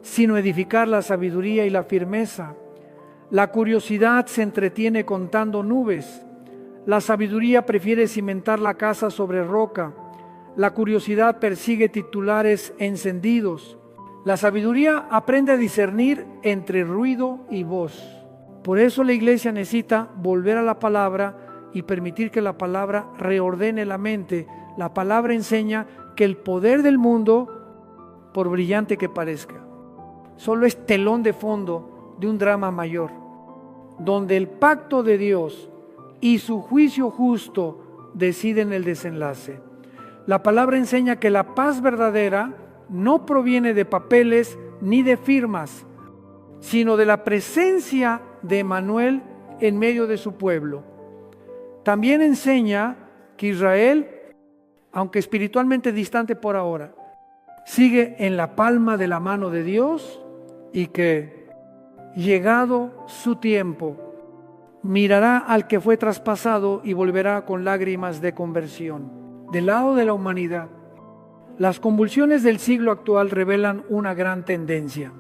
sino edificar la sabiduría y la firmeza. La curiosidad se entretiene contando nubes, la sabiduría prefiere cimentar la casa sobre roca, la curiosidad persigue titulares encendidos, la sabiduría aprende a discernir entre ruido y voz. Por eso la iglesia necesita volver a la palabra y permitir que la palabra reordene la mente. La palabra enseña que el poder del mundo, por brillante que parezca, solo es telón de fondo de un drama mayor, donde el pacto de Dios y su juicio justo deciden el desenlace. La palabra enseña que la paz verdadera no proviene de papeles ni de firmas, sino de la presencia de Emmanuel en medio de su pueblo. También enseña que Israel, aunque espiritualmente distante por ahora, sigue en la palma de la mano de Dios y que, llegado su tiempo, mirará al que fue traspasado y volverá con lágrimas de conversión. Del lado de la humanidad, las convulsiones del siglo actual revelan una gran tendencia.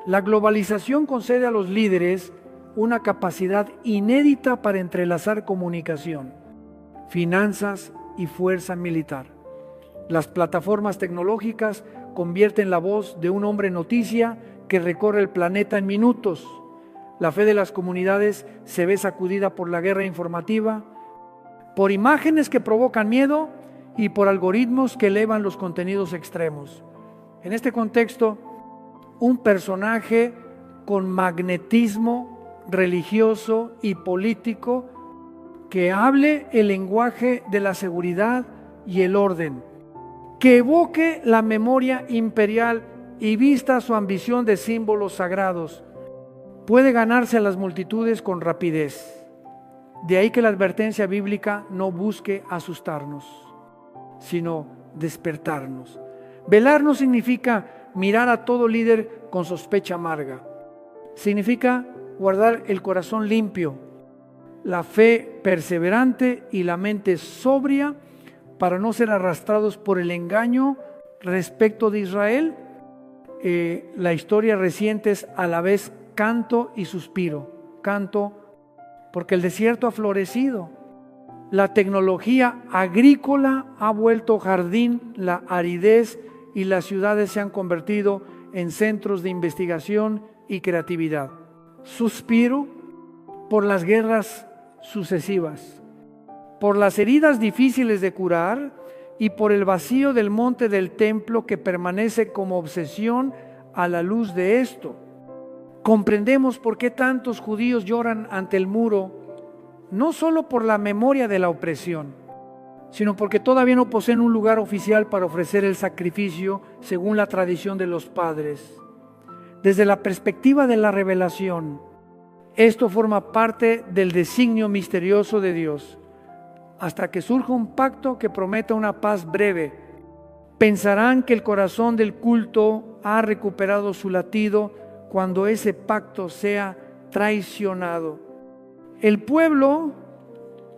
La globalización concede a los líderes una capacidad inédita para entrelazar comunicación, finanzas y fuerza militar. Las plataformas tecnológicas convierten la voz de un hombre noticia que recorre el planeta en minutos. La fe de las comunidades se ve sacudida por la guerra informativa, por imágenes que provocan miedo y por algoritmos que elevan los contenidos extremos. En este contexto, un personaje con magnetismo religioso y político que hable el lenguaje de la seguridad y el orden, que evoque la memoria imperial y vista su ambición de símbolos sagrados, puede ganarse a las multitudes con rapidez. De ahí que la advertencia bíblica no busque asustarnos, sino despertarnos. Velar no significa mirar a todo líder con sospecha amarga. Significa guardar el corazón limpio, la fe perseverante y la mente sobria para no ser arrastrados por el engaño respecto de Israel. La historia reciente es a la vez canto y suspiro. Canto porque el desierto ha florecido. La tecnología agrícola ha vuelto jardín la aridez y las ciudades se han convertido en centros de investigación y creatividad. Suspiro por las guerras sucesivas, por las heridas difíciles de curar y por el vacío del monte del templo que permanece como obsesión a la luz de esto. Comprendemos por qué tantos judíos lloran ante el muro, no solo por la memoria de la opresión, sino porque todavía no poseen un lugar oficial para ofrecer el sacrificio según la tradición de los padres. Desde la perspectiva de la revelación, esto forma parte del designio misterioso de Dios, hasta que surja un pacto que prometa una paz breve. Pensarán que el corazón del culto ha recuperado su latido cuando ese pacto sea traicionado. El pueblo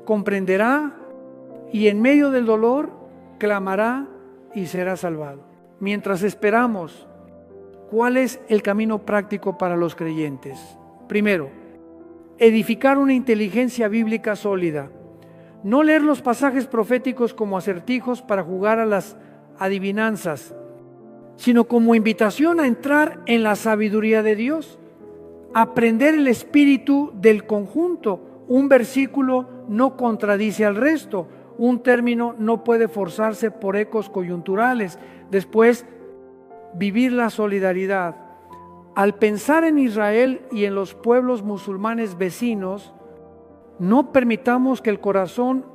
comprenderá y en medio del dolor clamará y será salvado. Mientras esperamos, ¿cuál es el camino práctico para los creyentes? Primero, edificar una inteligencia bíblica sólida. No leer los pasajes proféticos como acertijos para jugar a las adivinanzas, sino como invitación a entrar en la sabiduría de Dios. Aprender el espíritu del conjunto. Un versículo no contradice al resto. Un término no puede forzarse por ecos coyunturales. Después, vivir la solidaridad. Al pensar en Israel y en los pueblos musulmanes vecinos, no permitamos que el corazón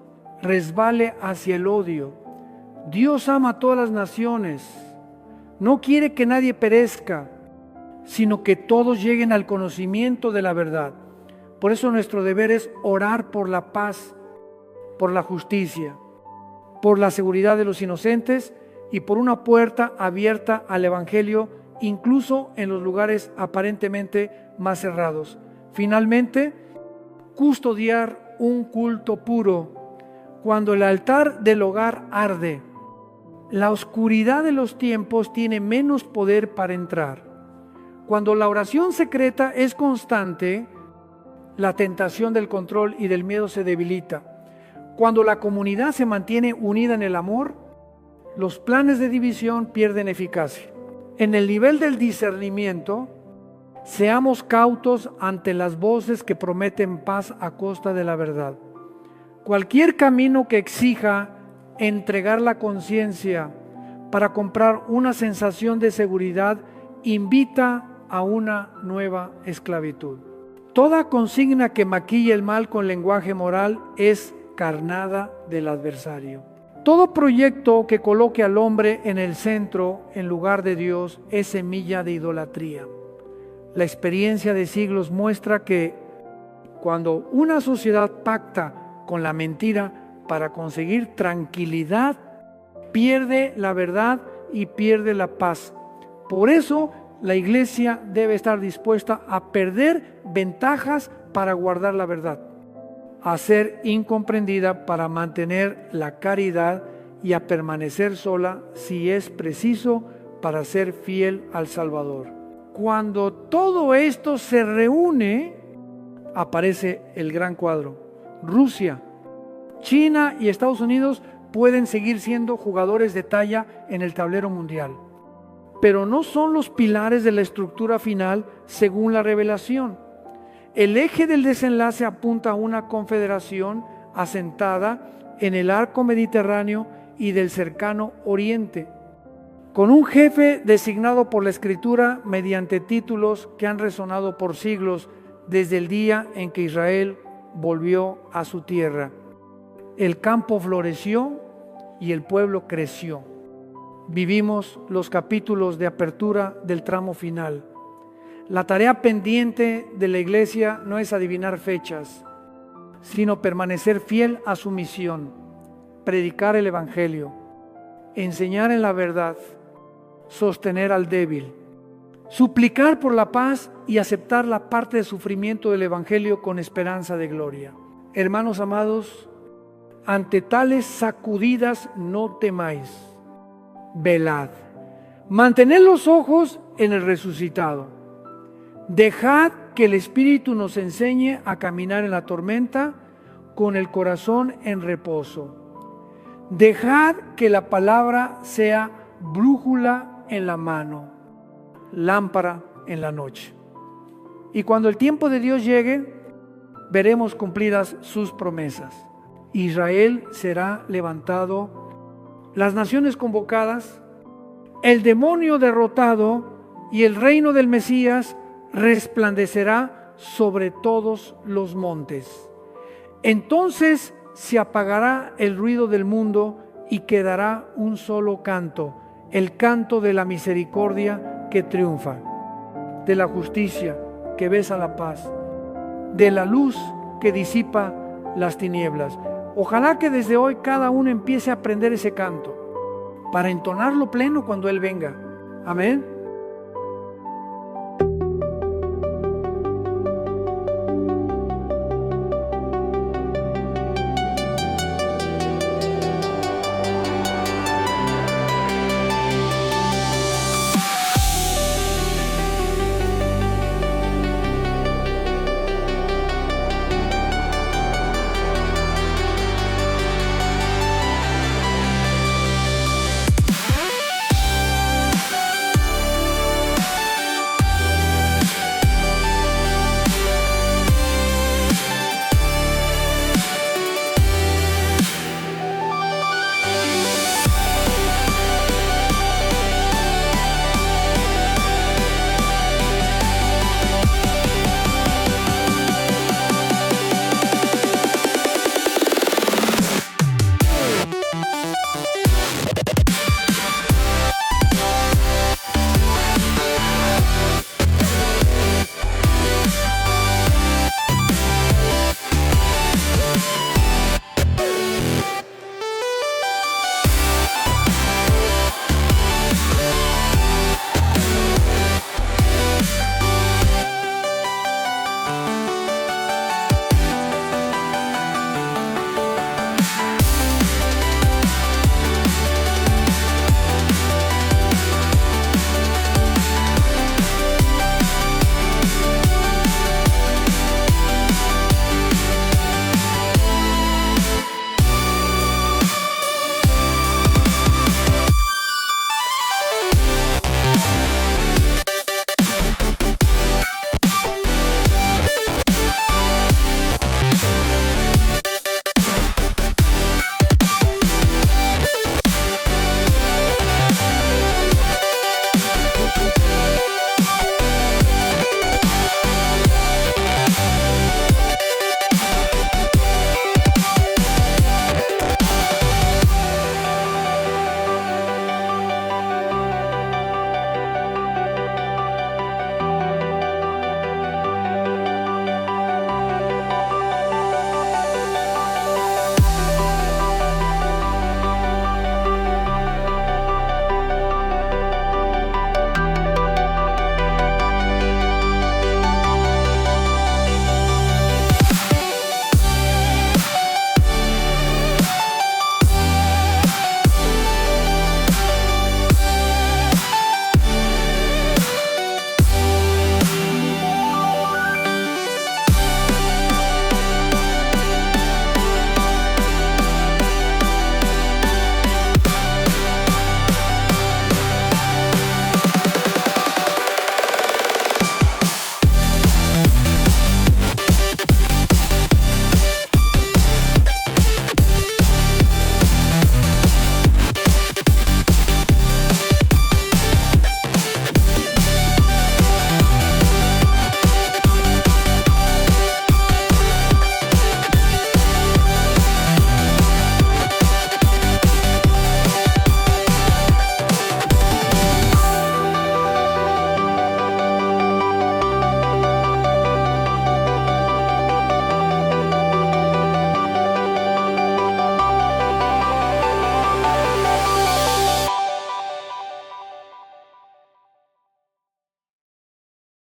resbale hacia el odio. Dios ama a todas las naciones. No quiere que nadie perezca, sino que todos lleguen al conocimiento de la verdad. Por eso nuestro deber es orar por la paz, por la justicia, por la seguridad de los inocentes y por una puerta abierta al Evangelio, incluso en los lugares aparentemente más cerrados. Finalmente, custodiar un culto puro. Cuando el altar del hogar arde, la oscuridad de los tiempos tiene menos poder para entrar. Cuando la oración secreta es constante, la tentación del control y del miedo se debilita. Cuando la comunidad se mantiene unida en el amor, los planes de división pierden eficacia. En el nivel del discernimiento, seamos cautos ante las voces que prometen paz a costa de la verdad. Cualquier camino que exija entregar la conciencia para comprar una sensación de seguridad invita a una nueva esclavitud. Toda consigna que maquille el mal con lenguaje moral es carnada del adversario. Todo proyecto que coloque al hombre en el centro en lugar de Dios es semilla de idolatría. La experiencia de siglos muestra que cuando una sociedad pacta con la mentira para conseguir tranquilidad, pierde la verdad y pierde la paz. Por eso la iglesia debe estar dispuesta a perder ventajas para guardar la verdad, a ser incomprendida para mantener la caridad y a permanecer sola si es preciso para ser fiel al Salvador. Cuando todo esto se reúne, aparece el gran cuadro. Rusia, China y Estados Unidos pueden seguir siendo jugadores de talla en el tablero mundial, pero no son los pilares de la estructura final según la revelación. El eje del desenlace apunta a una confederación asentada en el arco mediterráneo y del cercano oriente, con un jefe designado por la Escritura mediante títulos que han resonado por siglos desde el día en que Israel volvió a su tierra. El campo floreció y el pueblo creció. Vivimos los capítulos de apertura del tramo final. La tarea pendiente de la iglesia no es adivinar fechas, sino permanecer fiel a su misión, predicar el evangelio, enseñar en la verdad, sostener al débil, suplicar por la paz y aceptar la parte de sufrimiento del evangelio con esperanza de gloria. Hermanos amados, ante tales sacudidas no temáis, velad, mantened los ojos en el resucitado, dejad que el Espíritu nos enseñe a caminar en la tormenta con el corazón en reposo, dejad que la palabra sea brújula en la mano, lámpara en la noche. Y cuando el tiempo de Dios llegue, veremos cumplidas sus promesas. Israel será levantado, las naciones convocadas, el demonio derrotado y el reino del Mesías resplandecerá sobre todos los montes. Entonces se apagará el ruido del mundo y quedará un solo canto, el canto de la misericordia que triunfa, de la justicia que besa la paz, de la luz que disipa las tinieblas. Ojalá que desde hoy cada uno empiece a aprender ese canto para entonarlo pleno cuando Él venga. Amén.